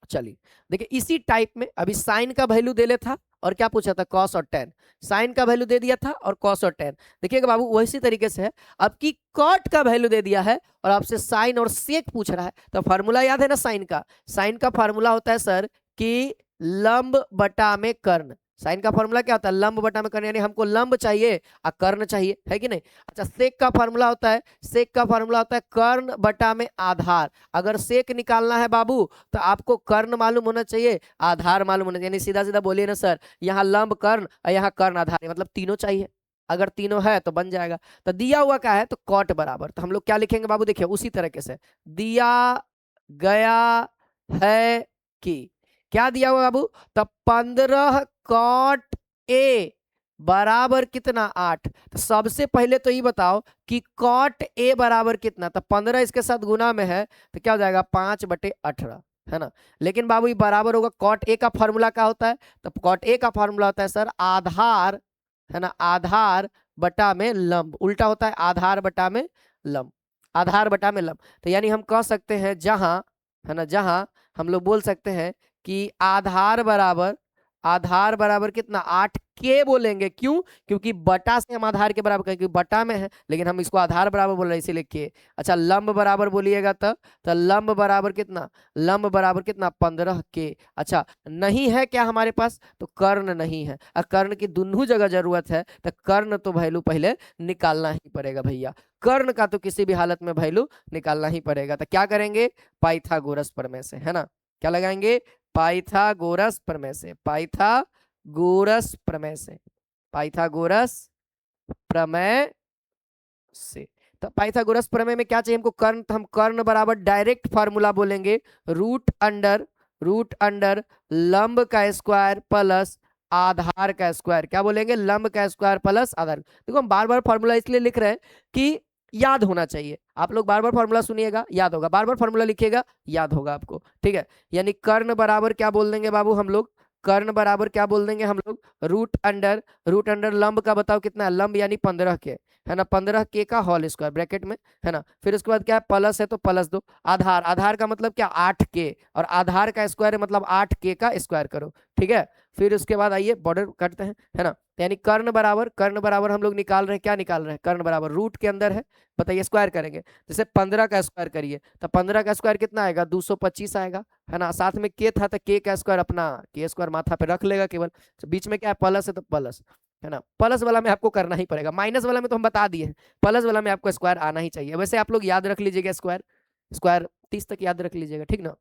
चलिए देखिए, इसी टाइप में अभी साइन का वैल्यू दे ले था और क्या पूछा था, कॉस और टेन। साइन का वैल्यू दे दिया था और कॉस और टेन। देखिएगा बाबू, वैसी तरीके से है, अब की कॉट का वैल्यू दे दिया है और आपसे साइन और सेक पूछ रहा है। तो फार्मूला याद है ना साइन का, साइन का फार्मूला होता है सर कि लंब बटा में कर्ण। साइन का फार्मूला क्या होता है, लंब बटा में कर्ण, यानी हमको लंब चाहिए और कर्ण चाहिए, है कि नहीं। अच्छा, सेक का फार्मूला होता है, सेक का फार्मूला होता है कर्ण बटा में आधार। अगर सेक निकालना है बाबू तो आपको कर्ण मालूम होना चाहिए, आधार मालूम होना चाहिए, यानी सीधा सीधा बोलिए ना सर, यहाँ लंब कर्ण और यहाँ कर्ण आधार, मतलब तीनों चाहिए। अगर तीनों है तो बन जाएगा। तो दिया हुआ क्या है, तो कॉट बराबर, तो हम लोग क्या लिखेंगे बाबू, देखिए उसी तरीके से दिया गया है कि क्या दिया हुआ बाबू, तो 15 कॉट ए बराबर कितना, 8। तो सबसे पहले तो ये बताओ कि कॉट ए बराबर कितना, तो 15 इसके साथ गुना में है तो क्या हो जाएगा, 5/18, है ना। लेकिन बाबू ये बराबर होगा, कॉट ए का फॉर्मूला क्या होता है, तो कॉट ए का फॉर्मूला होता है सर आधार, है ना, आधार बटा में लंब, उल्टा होता है आधार बटा में लंब, आधार बटा में लंब। तो यानी हम कह सकते हैं जहां, है ना, जहां हम लोग बोल सकते हैं कि आधार बराबर, आधार बराबर कितना, 8 के बोलेंगे, क्यों, क्योंकि बटा से हम आधार के बराबर कहेंगे, बटा में है लेकिन हम इसको आधार बराबर बोल रहे हैं इसीलिए के। अच्छा, लंब बराबर बोलिएगा तो लंब बराबर कितना, लंब बराबर कितना, 15 के। अच्छा, नहीं है क्या हमारे पास, तो कर्ण नहीं है, और कर्ण की दोनों जगह जरूरत है, तो कर्ण तो वैल्यू पहले निकालना ही पड़ेगा भैया, कर्ण का तो किसी भी हालत में वैल्यू निकालना ही पड़ेगा। तो क्या करेंगे, पाइथागोरस प्रमेय से, है ना, क्या लगाएंगे, पाइथागोरस प्रमेय से, पाइथागोरस प्रमेय से, पाइथागोरस प्रमेय से। तो पाइथागोरस प्रमेय में क्या चाहिए हमको, कर्ण, तो हम कर्ण बराबर डायरेक्ट फार्मूला बोलेंगे, रूट अंडर लंब का स्क्वायर प्लस आधार का स्क्वायर, क्या बोलेंगे, लंब का स्क्वायर प्लस आधार। देखो हम बार बार फार्मूला इसलिए लिख रहे हैं कि याद होना चाहिए, आप लोग बार बार फार्मूला सुनिएगा याद होगा, बार बार फार्मूला लिखिएगा याद होगा आपको, ठीक है। यानी कर्ण बराबर क्या बोल देंगे बाबू हम लोग, कर्ण बराबर क्या बोल देंगे हम लोग, रूट अंडर लंब का बताओ कितना है, लंब यानी 15 के, है ना, 15 के का होल स्क्वायर ब्रैकेट में, है ना। फिर उसके बाद क्या है, प्लस है तो प्लस दो, आधार, आधार का मतलब क्या, 8 के, और आधार का स्क्वायर मतलब 8 के का स्क्वायर करो, ठीक है। फिर उसके बाद आइए बॉर्डर काटते हैं, है ना। यानी कर्ण बराबर हम लोग निकाल रहे हैं, क्या निकाल रहे हैं, कर्ण बराबर रूट के अंदर है, बताइए स्क्वायर करेंगे, जैसे 15 का स्क्वायर करिए तो 15 का स्क्वायर कितना आएगा, 225 आएगा, है ना। साथ में के था तो के का स्क्वायर अपना के स्क्वायर माथा पे रख लेगा केवल, तो बीच में क्या है, प्लस है तो प्लस, है ना। प्लस वाला में आपको करना ही पड़ेगा, माइनस वाला में तो हम बता दिए हैं, प्लस वाला में आपको स्क्वायर आना ही चाहिए। वैसे आप लोग याद रख लीजिएगा स्क्वायर, स्क्वायर 30 तक याद रख लीजिएगा, ठीक ना।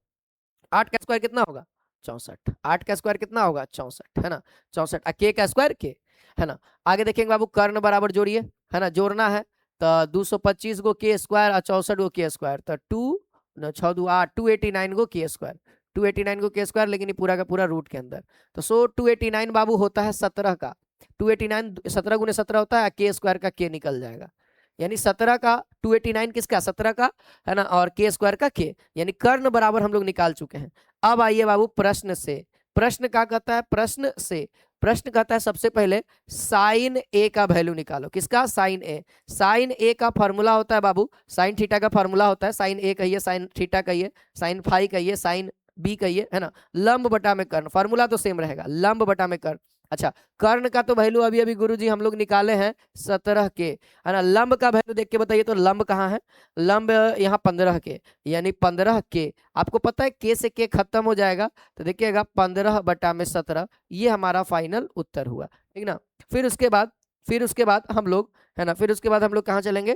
8 का स्क्वायर कितना होगा, 64, 8 का स्क्वायर कितना होगा, 64, है ना, 64, के का स्क्वायर के, है ना। आगे देखेंगे बाबू, कर्ण बराबर जोड़िए, है ना, जोड़ना है तो 225 गो के स्क्वायर और 64 गो के स्क्वायर, तो 289 गो के स्क्वायर, 289 गो के स्क्वायर, लेकिन ये पूरा का पूरा रूट के अंदर। तो 289 बाबू होता है 17 का, 289 17 गुने 17 होता है, के स्क्वायर का के निकल जाएगा, यानी 17 का 289 किसका, 17 का, है ना, और के स्क्वायर का के, यानी कर्ण बराबर हम लोग निकाल चुके हैं। अब आइए बाबू प्रश्न से, प्रश्न क्या कहता है, प्रश्न से, प्रश्न कहता है सबसे पहले साइन ए का वैल्यू निकालो, किसका, साइन ए। साइन ए का फॉर्मूला होता है बाबू, साइन थीटा का फॉर्मूला होता है, साइन ए कहिए, साइन थीटा कहिए, साइन फाई कहिए, साइन बी कहिए, है ना, लंब बटा में कर्ण, फॉर्मूला तो सेम रहेगा, लंब बटा में कर्ण। अच्छा, कर्ण का तो वैल्यू अभी अभी गुरुजी हम लोग निकाले हैं 17 के, है ना। लंब का वैल्यू देख के बताइए, तो लंब कहाँ है, लंब यहाँ 15 के, यानी 15 के, आपको पता है के से के खत्म हो जाएगा, तो देखिएगा 15 बटा में 17, ये हमारा फाइनल उत्तर हुआ, ठीक ना। फिर उसके बाद हम लोग, है ना, फिर उसके बाद हम लोग कहाँ चलेंगे,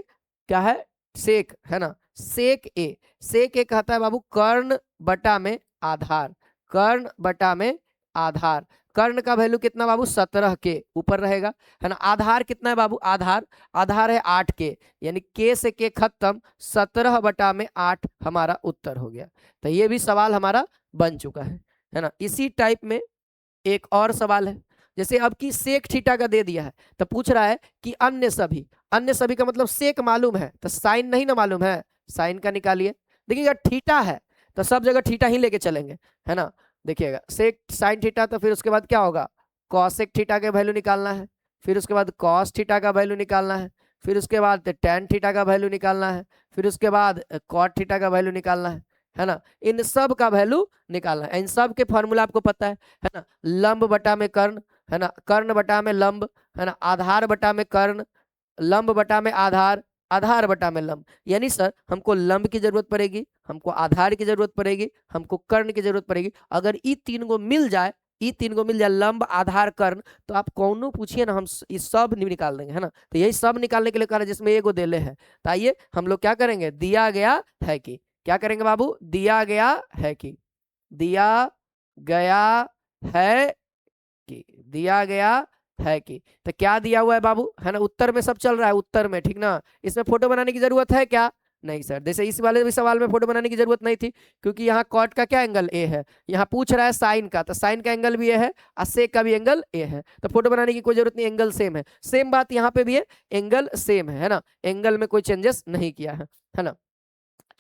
क्या है, सेक, है ना, सेक ए कहता है बाबू कर्ण बटा में आधार, कर्ण बटा में आधार। कर्ण का वैल्यू कितना बाबू 17 के ऊपर रहेगा, है ना। आधार कितना है बाबू, आधार आधार है 8 के, यानी के से के खत्म, 17 बटा में 8 हमारा उत्तर हो गया। तो ये भी सवाल हमारा बन चुका है ना। इसी टाइप में एक और सवाल है, जैसे अब की सेक थीटा का दे दिया है, तो पूछ रहा है कि अन्य सभी, अन्य सभी का मतलब सेक मालूम है तो साइन नहीं ना मालूम है, साइन का निकालिए। देखिएगा थीटा है तो सब जगह थीटा ही लेके चलेंगे, है ना। देखिएगा सेक साइन थीटा, तो फिर उसके बाद क्या होगा, कॉसेक थीटा का वैल्यू निकालना है, फिर उसके बाद कॉस थीटा का वैल्यू निकालना है, फिर उसके बाद टेन थीटा का वैल्यू निकालना है, फिर उसके बाद कॉट थीटा का वैल्यू निकालना है ना। इन सब का वैल्यू निकालना है, इन सब के फॉर्मूला आपको पता है ना। लंब बटा में कर्ण, है ना, कर्ण बटा में लंब, है ना, आधार बटा में कर्ण, लंब बटा में आधार, आधार बटा में लंब। यानी सर हमको लंब की जरूरत पड़ेगी, हमको आधार की जरूरत पड़ेगी, हमको कर्ण की जरूरत पड़ेगी। अगर ये तीन को मिल जाए, ये तीन को मिल जाए लंब आधार कर्ण, तो आप कौन पूछिए ना, हम ये सब निकाल देंगे, है ना। तो यही सब निकालने के लिए कह रहे हैं, जिसमें एगो देले है। तो आइए हम लोग क्या करेंगे, दिया गया है कि, क्या करेंगे बाबू, दिया गया है कि, दिया गया है कि, दिया गया है कि, तो क्या दिया हुआ है बाबू, है ना, उत्तर में सब चल रहा है, उत्तर में, ठीक ना। इसमें फोटो बनाने की जरूरत है क्या, नहीं सर। जैसे इस वाले भी सवाल में फोटो बनाने की जरूरत नहीं थी, क्योंकि यहाँ कॉट का क्या एंगल ए है, यहाँ पूछ रहा है साइन का, तो साइन का एंगल भी ए है और सेक का भी एंगल ए है, तो फोटो बनाने की कोई जरूरत नहीं, एंगल सेम है। सेम बात यहाँ पे भी है, एंगल सेम है ना, एंगल में कोई चेंजेस नहीं किया है ना।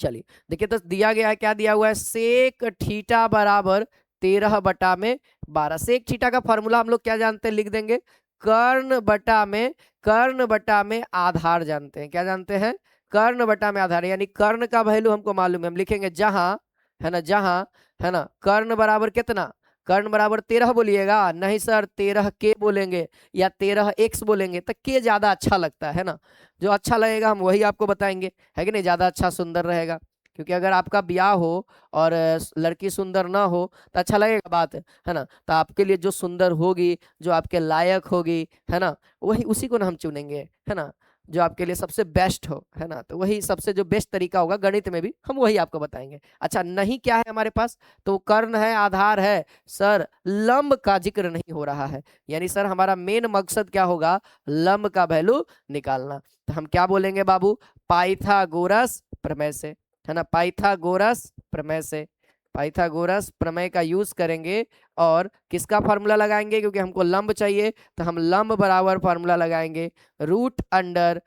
चलिए देखिए, तो दिया गया है, क्या दिया हुआ है, सेक थीटा बराबर 13 बटा में 12। सेक थीटा का फॉर्मूला हम लोग क्या जानते हैं, लिख देंगे, कर्ण बटा में, कर्ण बटा में आधार जानते हैं, क्या जानते हैं, कर्ण बटा में आधार। यानी कर्ण का वैल्यू हमको मालूम है, हम लिखेंगे जहां, है ना, जहां, है ना, कर्ण बराबर कितना, कर्ण बराबर 13 बोलिएगा, नहीं सर 13 के बोलेंगे या 13 एक्स बोलेंगे, तो के ज्यादा अच्छा लगता है ना, जो अच्छा लगेगा हम वही आपको बताएंगे, है कि नहीं, ज्यादा अच्छा सुंदर रहेगा। क्योंकि अगर आपका ब्याह हो और लड़की सुंदर ना हो तो अच्छा लगेगा बात, है ना। तो आपके लिए जो सुंदर होगी, जो आपके लायक होगी, है ना, वही उसी को ना हम चुनेंगे, है ना, जो आपके लिए सबसे बेस्ट हो, है ना। तो वही सबसे जो बेस्ट तरीका होगा गणित में भी हम वही आपको बताएंगे। अच्छा नहीं क्या है हमारे पास, तो कर्ण है, आधार है, सर लंब का जिक्र नहीं हो रहा है, यानी सर हमारा मेन मकसद क्या होगा, लंब का वैल्यू निकालना। तो हम क्या बोलेंगे बाबू, पाइथागोरस प्रमेय से, है ना, पाइथागोरस प्रमेय से, पाइथागोरस प्रमेय का यूज करेंगे और किसका फॉर्मूला लगाएंगे, क्योंकि हमको लंब चाहिए, तो हम लंब बराबर फॉर्मूला लगाएंगे, रूट अंडर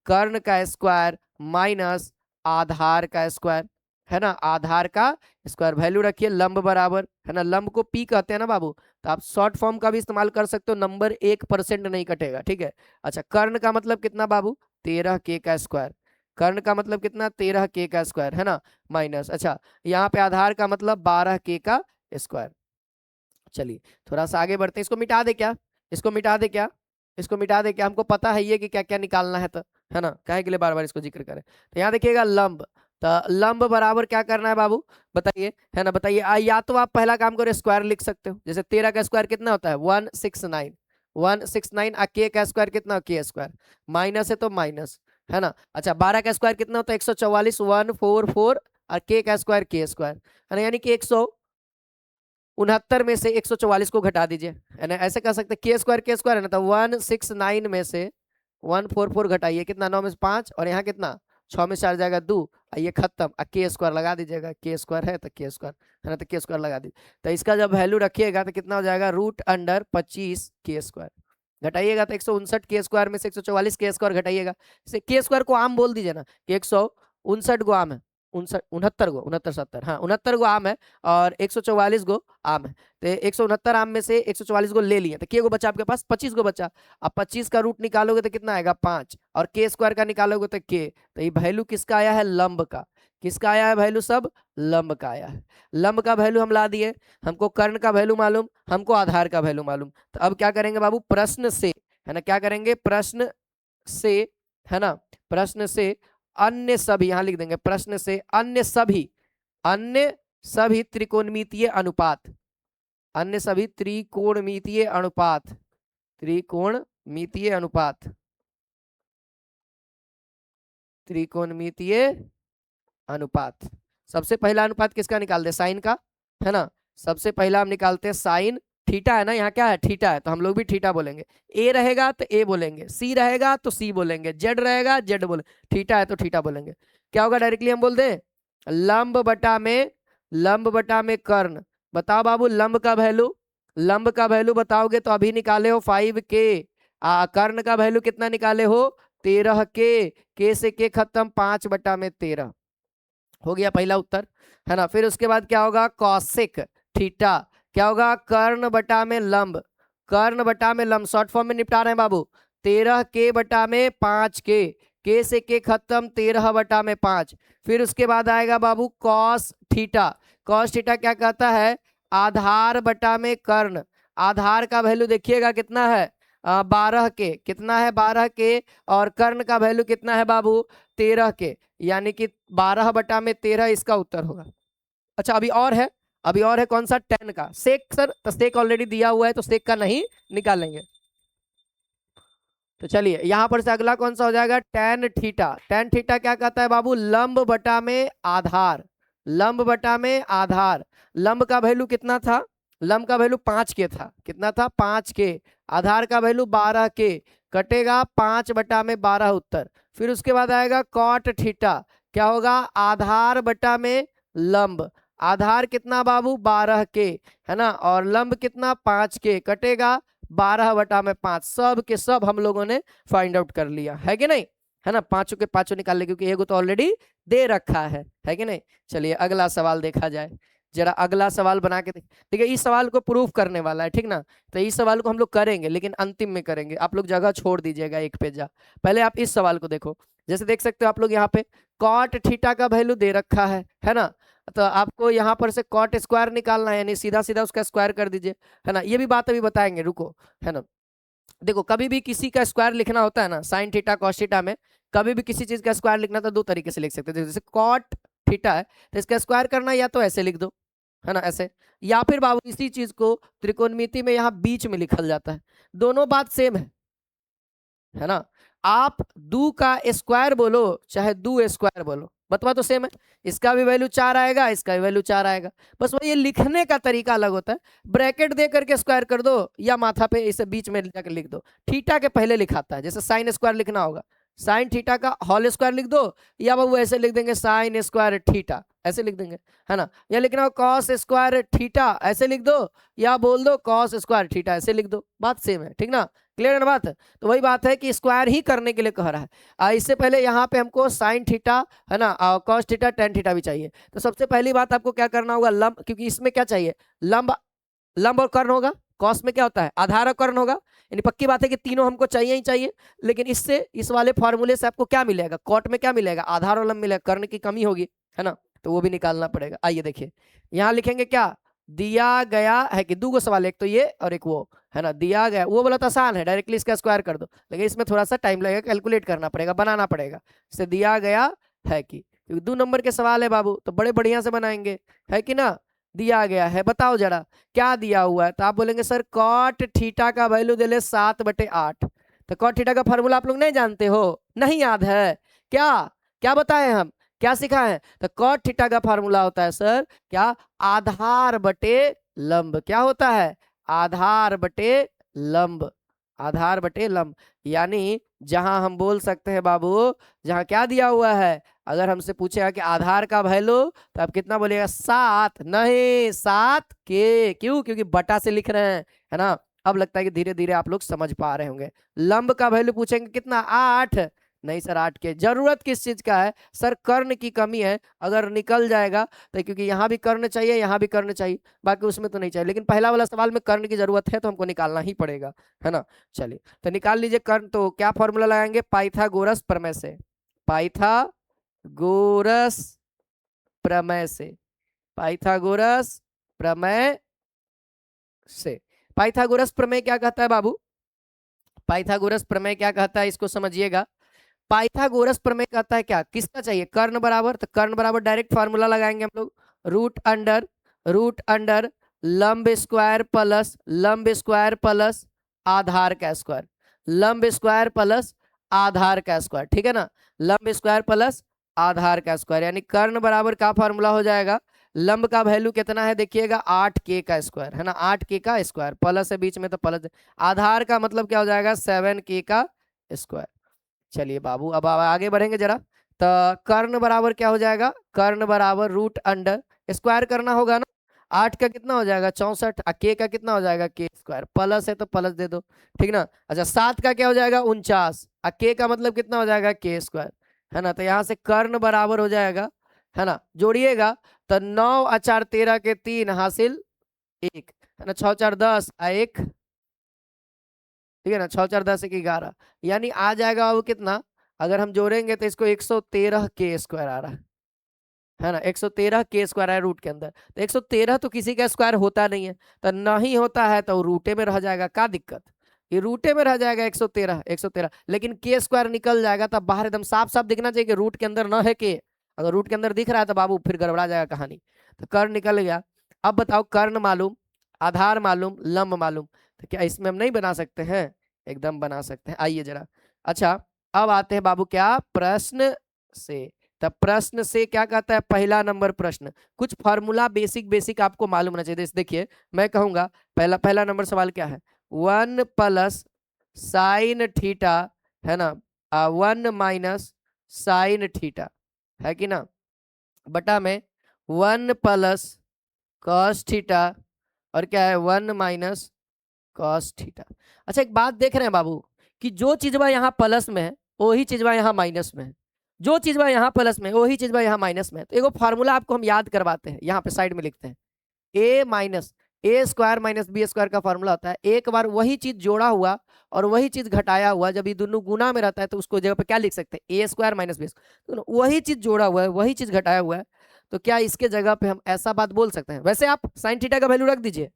कर्ण का स्क्वायर माइनस आधार का स्क्वायर, है ना, आधार का स्क्वायर। वैल्यू रखिए लंब बराबर, है ना, लंब को पी कहते हैं ना बाबू, तो आप शॉर्ट फॉर्म का भी इस्तेमाल कर सकते हो, नंबर 1% नहीं कटेगा, ठीक है। अच्छा कर्ण का मतलब कितना बाबू, 13 के का स्क्वायर, कर्ण का मतलब कितना, 13 के का स्क्वायर, है ना, माइनस, अच्छा यहाँ पे आधार का मतलब 12 के का स्क्वायर। चलिए थोड़ा सा आगे बढ़ते हैं, इसको मिटा दे क्या, इसको मिटा दे क्या, इसको मिटा दे क्या, हमको पता है ये कि क्या क्या निकालना है, तो है ना, काहे के लिए बार बार इसको जिक्र करें। तो यहाँ देखिएगा लंब, तो लंब बराबर क्या करना है बाबू, बताइए, है ना, बताइए। या तो आप पहला काम करो स्क्वायर लिख सकते हो, जैसे 13 का स्क्वायर कितना होता है 169, 169, के का स्क्वायर कितना, के स्क्वायर, माइनस है तो माइनस, है ना। अच्छा 12 का स्क्वायर कितना होता है 144, 144, और के का स्क्वायर के स्क्वायर, है ना, यानी कि 169 में से 144 को घटा दीजिए, है ना, ऐसे कर सकते, के स्क्वायर है ना, तो 169 में से 144 घटाइए, कितना, 9 में से 5, और यहाँ कितना 6 में से 4 जाएगा 2, ये खत्म, के स्क्वायर लगा दीजिएगा, के स्क्वायर है तो के स्क्वायर, है ना, तो के स्क्वायर लगा दीजिए। तो इसका जब वैल्यू रखिएगा तो कितना हो जाएगा, रूट अंडर 25 के स्क्वायर, घटाइएगा तो 159 के स्क्वायर में से 144 के स्क्वायर घटाइएगा, के स्क्वायर को आम बोल दीजिए ना, कि 159 गो आम है, 69 उनहत्तर 70, हाँ 69 गो आम है और 144 गो आम है, तो 169 आम में से 144 गो ले लिए, तो के गो बचा आपके पास, 25 गो बचा। अब 25 का रूट निकालोगे तो कितना आएगा 5, और के स्क्वायर का निकालोगे तो के, तो ये वैल्यू किसका आया है, लंब का, किसका आया है वैल्यू, सब लंब का आया है। लंब का वैल्यू हम ला दिए, हमको कर्ण का वैल्यू मालूम, हमको आधार का वैल्यू मालूम, तो अब क्या करेंगे बाबू, प्रश्न से, है ना, क्या करेंगे, प्रश्न से, है ना, प्रश्न से अन्य सभी, यहां लिख देंगे, प्रश्न से अन्य सभी, अन्य सभी त्रिकोणमितीय अनुपात, अन्य सभी त्रिकोणमितीय अनुपात, त्रिकोणमितीय अनुपात, त्रिकोणमितीय अनुपात। सबसे पहला अनुपात किसका निकाल दे, साइन का, है ना। सबसे पहला हम निकालते हैं साइन थीटा, है ना, यहाँ क्या है थीटा है, तो हम लोग भी थीटा बोलेंगे। ए रहेगा तो ए बोलेंगे, सी रहेगा तो सी बोलेंगे, जेड रहेगा जेड बोले, थीटा है तो थीटा बोलेंगे। क्या होगा, डायरेक्टली हम बोल दें लंब बटा में कर्ण। बताओ बाबू लंब का वैल्यू, लंब का वैल्यू बताओगे तो अभी निकाले हो 5k, कर्ण का वैल्यू कितना निकाले हो 13k से के खत्म 5/13 हो गया पहला उत्तर, है ना। फिर उसके बाद क्या होगा कॉसेक थीटा, क्या होगा कर्ण बटा में लंब, कर्ण बटा में लंब, शॉर्ट फॉर्म में निपटा रहे हैं बाबू, 13k बटा में 5k, के से के खत्म 13/5। फिर उसके बाद आएगा बाबू कॉस थीटा, कॉस थीटा क्या कहता है आधार बटा में कर्ण, आधार का वैल्यू देखिएगा कितना है 12k, कितना है 12k, और कर्ण का वैल्यू कितना है बाबू 13k, यानी कि 12/13 इसका उत्तर होगा। अच्छा अभी और है, अभी और है कौन सा, टेन का सेक, सर तो सेक ऑलरेडी दिया हुआ है तो सेक का नहीं निकालेंगे। तो चलिए यहां पर से अगला कौन सा हो जाएगा टेन थीटा, टेन थीटा क्या कहता है बाबू लंब बटा में आधार, लंब बटा में आधार, लंब का वैल्यू कितना था, लंब का वैल्यू 5k था, कितना था 5k, आधार का वैल्यू 12k, कटेगा 5/12 उत्तर। फिर उसके बाद आएगा कॉट थीटा, क्या होगा आधार बटा में लंब, आधार कितना बाबू 12k, है ना, और लंब कितना 5k, कटेगा 12/5। सब के सब हम लोगों ने फाइंड आउट कर लिया है कि नहीं, है ना, पांचों के पांचों निकाल ले क्योंकि एगो तो ऑलरेडी दे रखा है कि नहीं। चलिए अगला सवाल देखा जाए, जरा अगला सवाल बना के देखिए, इस सवाल को प्रूफ करने वाला है ठीक ना, तो इस सवाल को हम लोग करेंगे लेकिन अंतिम में करेंगे, आप लोग जगह छोड़ दीजिएगा एक पेज, पहले आप इस सवाल को देखो। जैसे देख सकते हो आप लोग यहाँ पे कॉट थीटा का वैल्यू दे रखा है ना, तो आपको यहाँ पर से कॉट स्क्वायर निकालना है, यानी सीधा सीधा उसका स्क्वायर कर दीजिए, है ना। ये भी बात अभी बताएंगे रुको, है ना। देखो कभी भी किसी का स्क्वायर लिखना होता है ना, साइन थीटा कॉस थीटा में कभी भी किसी चीज का स्क्वायर लिखना तो दो तरीके से लिख सकते हैं, जैसे कॉट थीटा है तो इसका स्क्वायर करना या तो ऐसे लिख दो, है ना ऐसे, या फिर बाबू इसी चीज को त्रिकोणमिति में यहाँ बीच में लिखल जाता है, दोनों बात सेम है ना। आप दो का स्क्वायर बोलो चाहे दो स्क्वायर बोलो, बतवा तो सेम है, इसका भी वैल्यू 4 आएगा, इसका भी वैल्यू 4 आएगा, बस वो ये लिखने का तरीका अलग होता है, ब्रैकेट दे करके स्क्वायर कर दो या माथा पे इसे बीच में जाकर लिख दो, थीटा के पहले लिखाता है, जैसे साइन स्क्वायर लिखना होगा साइन थीटा का होल स्क्वायर लिख दो, या वो ऐसे लिख देंगे साइन स्क्वायर थीटा ऐसे लिख देंगे, है ना, या लिखना हो कॉस स्क्वायर थीटा ऐसे लिख दो, या बोल दो कॉस स्क्वायर थीटा ऐसे लिख दो, बात सेम है ठीक ना, क्लियर है ना बात। तो वही बात है कि स्क्वायर ही करने के लिए कह रहा है, इससे पहले यहाँ पे हमको साइन थीटा है ना कॉस थीटा टेन थीटा भी चाहिए, तो सबसे पहली बात आपको क्या करना होगा लंब, क्योंकि इसमें क्या चाहिए लंब, लंब और कर्ण होगा, कॉस में क्या होता है आधार और कर्ण होगा, यानी पक्की बात है कि तीनों हमको चाहिए ही चाहिए, लेकिन इससे इस वाले फॉर्मूले से आपको क्या मिलेगा कॉट में क्या मिलेगा आधार और लंब मिलेगा, कर्ण की कमी होगी, है ना, तो वो भी निकालना पड़ेगा। आइए देखिए यहाँ लिखेंगे क्या दिया गया है कि दो सवाल, एक तो ये और एक वो, है ना, दिया गया, वो बोला तो आसान है डायरेक्टली इसका स्क्वायर कर दो, लेकिन इसमें थोड़ा सा टाइम लगेगा, कैलकुलेट करना पड़ेगा, बनाना पड़ेगा, इसे दिया गया है कि, क्योंकि 2 नंबर के सवाल है बाबू तो बड़े बढ़िया से बनाएंगे, है कि ना। दिया गया है बताओ जरा क्या दिया हुआ है, तो आप बोलेंगे सर कॉट थीटा का वैल्यू दे ले 7/8, तो कॉट थीटा का फॉर्मूला आप लोग नहीं जानते हो, नहीं याद है क्या, क्या बताए हम, क्या सिखा है, तो कॉट थीटा का फॉर्मूला होता है सर क्या आधार बटे लंब, क्या होता है आधार बटे लंब, आधार बटे लंब, यानी जहां हम बोल सकते हैं बाबू जहां क्या दिया हुआ है, अगर हमसे पूछेगा कि आधार का वैल्यू तो आप कितना बोलिएगा 7, नहीं 7k, क्यों क्योंकि बटा से लिख रहे हैं, है ना। अब लगता है कि धीरे धीरे आप लोग समझ पा रहे होंगे। लंब का वैल्यू पूछेंगे कितना 8, नहीं सर 8k, जरूरत किस चीज का है सर कर्ण की कमी है, अगर निकल जाएगा तो क्योंकि यहाँ भी कर्ण चाहिए यहाँ भी कर्ण चाहिए, बाकी उसमें तो नहीं चाहिए, लेकिन पहला वाला सवाल में कर्ण की जरूरत है तो हमको निकालना ही पड़ेगा, है ना। चलिए तो निकाल लीजिए कर्ण, तो क्या फॉर्मूला लगाएंगे पाइथागोरस प्रमेय से, पाइथागोरस प्रमेय से, पाइथागोरस प्रमेय से, पाइथागोरस प्रमेय क्या कहता है बाबू, पाइथागोरस प्रमेय क्या कहता है इसको समझिएगा, पाइथागोरस प्रमेय कहता है क्या किसका चाहिए कर्ण बराबर, तो कर्ण बराबर डायरेक्ट फार्मूला लगाएंगे हम लोग रूट अंडर लंब स्क्वायर प्लस आधार का स्क्वायर, लंब स्क्वायर प्लस आधार का स्क्वायर, ठीक है ना, लंब स्क्वायर प्लस आधार का स्क्वायर, यानी कर्ण बराबर का फॉर्मूला हो जाएगा, लंब का वैल्यू कितना है देखिएगा 8k का स्क्वायर, है ना, 8k का स्क्वायर, प्लस है बीच में तो प्लस, आधार का मतलब क्या हो जाएगा 7k का स्क्वायर। चलिए बाबू अब आगे बढ़ेंगे जरा, तो कर्ण बराबर क्या हो जाएगा, कर्ण बराबर रूट अंडर, स्क्वायर करना होगा ना, 8 का कितना हो जाएगा 64, के का कितना हो जाएगा के स्क्वायर, प्लस है तो प्लस दे दो, ठीक ना। अच्छा 7 का क्या हो जाएगा 49, के का मतलब कितना हो जाएगा के स्क्वायर, है ना, तो यहाँ से कर्ण बराबर हो जाएगा, है ना, जोड़िएगा तो 9 और 4 13 के 3 हासिल 1, है ना, 6 4 10 एक, ठीक है ना, 6 4 10 1 11, यानी आ जाएगा वो कितना, अगर हम जोड़ेंगे तो इसको 113 के स्क्वायर आ रहा है ना, 113 के स्क्वायर है रूट के अंदर, तो 113 तो किसी का स्क्वायर होता नहीं है, तो नहीं होता है तो रूटे में रह जाएगा, क्या दिक्कत, ये रूटे में रह जाएगा 113 113, लेकिन के स्क्वायर निकल जाएगा तब बाहर एकदम साफ साफ दिखना चाहिए कि रूट के अंदर न है के, अगर रूट के अंदर दिख रहा है तो बाबू फिर गड़बड़ा जाएगा कहानी, तो कर्ण निकल गया। अब बताओ कर्ण मालूम, आधार मालूम, लंब मालूम, तो क्या इसमें हम नहीं बना सकते हैं, एकदम बना सकते हैं, आइए जरा। अच्छा अब आते हैं बाबू क्या प्रश्न से, तब प्रश्न से क्या कहता है, पहला नंबर प्रश्न, कुछ फॉर्मूला बेसिक बेसिक आपको मालूम होना चाहिए, देखिए मैं कहूंगा पहला पहला नंबर सवाल क्या है, 1 प्लस साइन थीटा, है ना, 1 माइनस साइन थीटा, है कि ना, बटा में 1 प्लस कॉस थीटा, और क्या है 1 माइनस कॉस थीटा। अच्छा एक बात देख रहे हैं बाबू, कि जो चीज बा यहाँ प्लस में है वही चीज बा यहाँ माइनस में है, जो चीज बा यहाँ प्लस में वही चीज बा यहाँ माइनस में है, तो एगो फार्मूला आपको हम याद करवाते हैं, यहाँ पे साइड में लिखते हैं, ए माइनस ए स्क्वायर माइनस बी स्क्वायर का फॉर्मूला होता है, एक बार वही चीज जोड़ा हुआ और वही चीज घटाया हुआ, जब ये दोनों गुना में रहता है तो उसको जगह पे क्या लिख सकते हैं, ए स्क्वायर माइनस बी स्क्वायर, तो वही चीज जोड़ा हुआ है वही चीज घटाया हुआ है, तो क्या इसके जगह पे हम ऐसा बात बोल सकते हैं, वैसे आप साइन थीटा का वैल्यू रख दीजिए,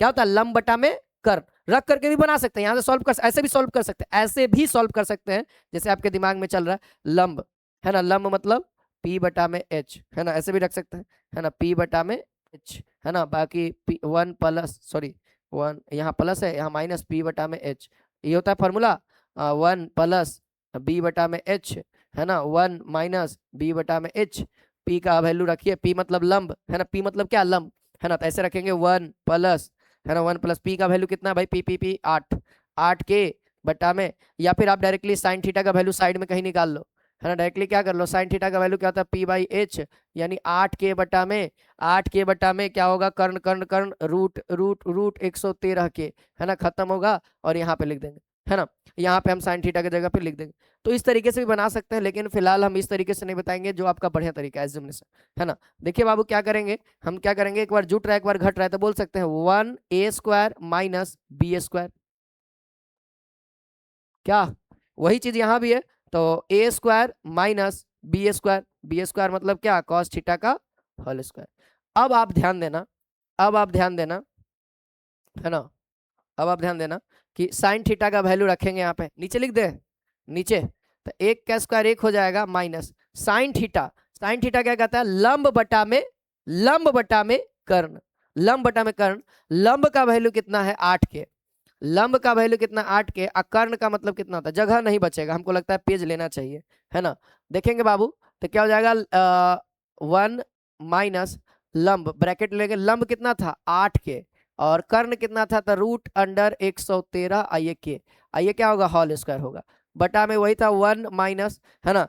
क्या होता है लंब बटा में कर, रख करके भी बना सकते हैं, यहाँ से सॉल्व कर, ऐसे भी सॉल्व कर सकते हैं, ऐसे भी सॉल्व कर सकते हैं, जैसे आपके दिमाग में चल रहा है लंब, है ना, लंब मतलब p बटा में h, है ना, ऐसे भी रख सकते हैं, है ना, p बटा में h, है ना, बाकी p 1 प्लस सॉरी 1 यहाँ प्लस है यहाँ माइनस p बटा में h, ये होता है फॉर्मूला, 1 प्लस b बटा में h, है ना, 1 माइनस b बटा में h, p का वैल्यू रखिए, p मतलब लंब, है ना, p मतलब क्या लंब, है ना, तो ऐसे रखेंगे 1 प्लस, है ना, 1 प्लस पी का वैल्यू कितना भाई, पी 8 के बटा में, या फिर आप डायरेक्टली साइन थीटा का वैल्यू साइड में कहीं निकाल लो, है ना, डायरेक्टली क्या कर लो, साइन थीटा का वैल्यू क्या होता है पी बाई एच, यानी 8 के बटा में, 8 के बटा में क्या होगा, Karna Karna Karna root root root 113 के, है ना, खत्म होगा और यहाँ पे लिख देंगे, है ना, यहाँ पे हम साइन थीटा की जगह पे लिख देंगे, तो इस तरीके से भी बना सकते हैं, लेकिन फिलहाल हम इस तरीके से नहीं बताएंगे, जो आपका बढ़िया तरीका है एज्यूमेशन, है ना। देखिए बाबू क्या करेंगे, हम क्या करेंगे, एक बार जुट रहा है एक बार घट रहा है, तो बोल सकते हैं 1 a square minus B square, क्या वही चीज यहाँ भी है, तो A square minus B square मतलब क्या कॉस थीटा का होल स्क्वायर। अब आप ध्यान देना, अब आप ध्यान देना, है ना, अब आप ध्यान देना कि साइन थीटा का वैल्यू रखेंगे यहाँ पे, नीचे लिख दे, नीचे, तो 1 का स्क्वायर 1 हो जाएगा minus sine theta, sine theta क्या कहता है लंब बटा में, लंब बटा में कर्ण, लंब बटा में कर्ण, लंब का वैल्यू कितना है 8 के, लंब का वैल्यू कितना 8 के, कर्ण का मतलब कितना होता है, जगह नहीं बचेगा, हमको लगता है पेज लेना चाहिए, है ना, देखेंगे बाबू तो क्या हो जाएगा 1 माइनस लंब ब्रैकेट लेंगे, लंब कितना था 8 के, और कर्ण कितना था, तो रूट अंडर 113 आइए के, आइए क्या होगा होल स्क्वायर होगा, बटा में वही था 1 माइनस, है ना,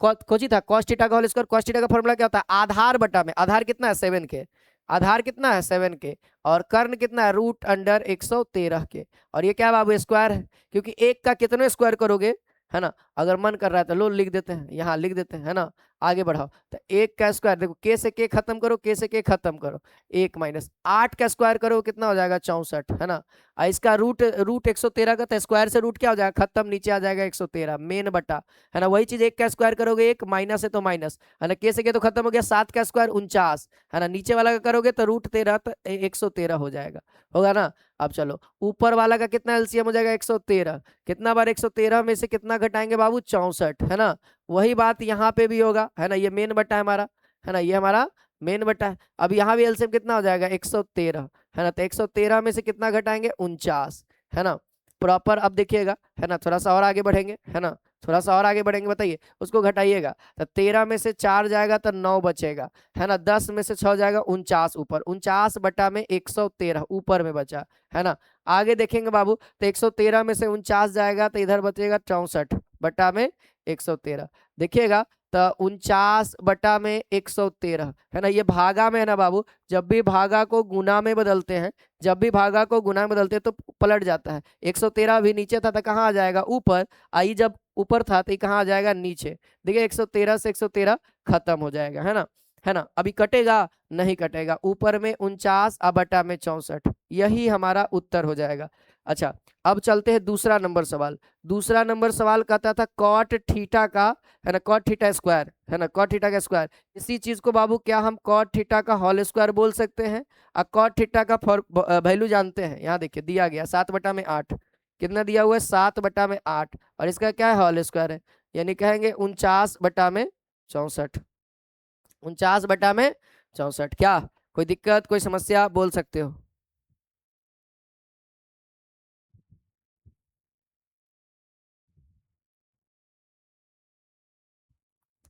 कोची था कॉस थीटा का होल स्क्वायर, कॉस थीटा का फॉर्मूला क्या होता है आधार बटा में, आधार कितना है 7 के, आधार कितना है 7 के, और कर्ण कितना है रूट अंडर 113 के, और ये क्या बाबू स्क्वायर है, क्योंकि एक का कितने स्क्वायर करोगे, है ना, अगर मन कर रहा है तो लो लिख देते हैं, यहाँ लिख देते हैं, है ना, आगे बढ़ाओ, तो 1 का स्क्वायर देखो, के से के खत्म करो, के से के खत्म करो, 1 माइनस 8 का स्क्वायर करो कितना हो जाएगा 64, है ना, इसका रूट रूट 113 का, तो स्क्वायर से रूट क्या हो जाएगा खत्म, नीचे आ जाएगा 113 मेन बटा, है ना, वही चीज 1 का स्क्वायर करोगे 1 माइनस है तो माइनस, है ना, के से के तो खत्म हो गया, 7 का स्क्वायर 49, है ना, नीचे वाला का करोगे तो रूट 13 तो 113 हो जाएगा, होगा ना। अब चलो ऊपर वाला का कितना एलसीएम हो जाएगा 113, कितना बार 113 में से कितना घटाएंगे बाबू 64, है ना, वही बात यहाँ पे भी होगा, है ना, ये मेन बटा है हमारा, है ना, ये हमारा मेन बटा है, अब यहाँ भी एलसीएम कितना हो जाएगा 113, है ना, तो 113 में से कितना घटाएंगे 49, है ना, प्रॉपर अब देखिएगा, है ना, थोड़ा सा और आगे बढ़ेंगे, है ना, थोड़ा सा और आगे बढ़ेंगे, बताइए उसको घटाइएगा तो 13 में से 4 जाएगा तो 9 बचेगा, है ना, 10 में से 6 जाएगा 49, ऊपर 49 बटा में 113 ऊपर में बचा, है ना। आगे देखेंगे बाबू तो 113 में से 49 जाएगा तो इधर बचेगा 64 बटा में 113, देखिएगा तो 49 बटा में 113, है ना, ये भागा में है ना बाबू, जब भी भागा को गुना में बदलते हैं, जब भी भागा को गुना में बदलते हैं तो पलट जाता है। 113 भी नीचे था तो कहाँ आ जाएगा ऊपर, आई जब ऊपर था तो कहाँ आ जाएगा नीचे, देखिए 113 से 113 खत्म हो जाएगा, है ना, है ना। अभी कटेगा नहीं कटेगा, ऊपर में 49 और बटा में 64, यही हमारा उत्तर हो जाएगा। अच्छा अब चलते हैं दूसरा नंबर सवाल। दूसरा नंबर सवाल कहता था कॉट थीटा का, है ना, कॉट थीटा स्क्वायर, है ना, कॉट थीटा का स्क्वायर, इसी चीज को बाबू क्या हम कॉट थीटा का होल स्क्वायर बोल सकते हैं। और कॉट थीटा का वैल्यू जानते हैं, यहाँ देखिए दिया गया 7/8, कितना दिया हुआ है 7/8, और इसका क्या है होल स्क्वायर है, यानी कहेंगे 49/64, 49/64। क्या कोई दिक्कत कोई समस्या बोल सकते हो?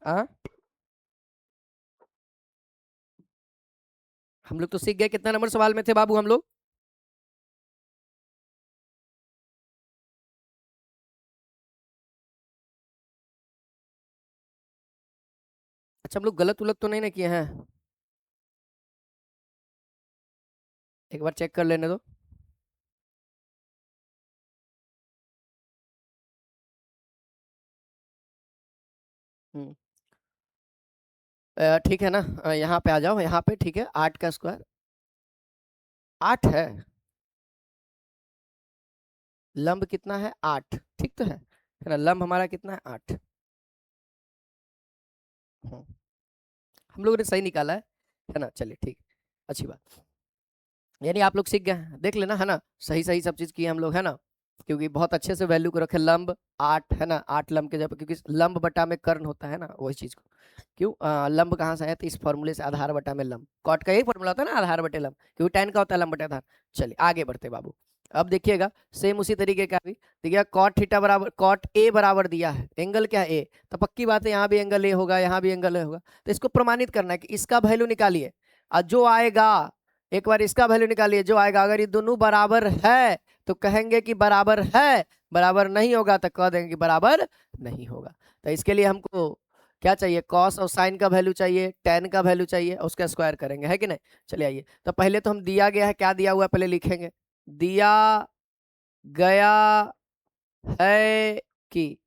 हाँ हम लोग तो सीख गए, कितना नंबर सवाल में थे बाबू हम लोग? अच्छा हम लोग गलत उलट तो नहीं ना किए हैं? एक बार चेक कर लेने दो। हम्म, ठीक है ना, यहाँ पे आ जाओ, यहाँ पे ठीक है, 8 का स्क्वायर 8 है, लंब कितना है 8, ठीक तो है ना, लंब हमारा कितना है 8। हम्म, हम लोगों ने सही निकाला है ना, चलिए ठीक, अच्छी बात, यानी आप लोग सीख गए हैं। देख लेना, है ना, सही सही सब चीज किए हम लोग, है ना, क्योंकि बहुत अच्छे से वैल्यू को रखे, लंब 8, है ना, 8 लंब के जब, क्योंकि लंब बटा में कर्ण होता है ना, वही चीज को क्यों लंब कहाँ से आया, तो इस फॉर्मूले से, आधार बटा में लंब, कॉट का यही फॉर्मूला होता है ना, आधार बटे लंब, क्योंकि tan का होता है लंब बटे आधार। चलिए आगे बढ़ते बाबू, अब देखिएगा सेम उसी तरीके का भी देखिएगा, कॉट थीटा बराबर कॉट ए बराबर दिया है, एंगल क्या है ए, तो पक्की बात है यहाँ भी एंगल ए होगा, यहाँ भी एंगल ए होगा, तो इसको प्रमाणित करना है कि इसका वैल्यू निकालिए, और जो आएगा, एक बार इसका वैल्यू निकालिए, जो आएगा अगर ये दोनों बराबर है तो कहेंगे कि बराबर है, बराबर नहीं होगा तो कह देंगे कि बराबर नहीं होगा। तो इसके लिए हमको क्या चाहिए, कॉस और साइन का वैल्यू चाहिए, टेन का वैल्यू चाहिए, और उसका स्क्वायर करेंगे, है कि नहीं। चलिए आइए, तो पहले तो हम दिया गया है, क्या दिया हुआ है पहले लिखेंगे, दिया गया है कि,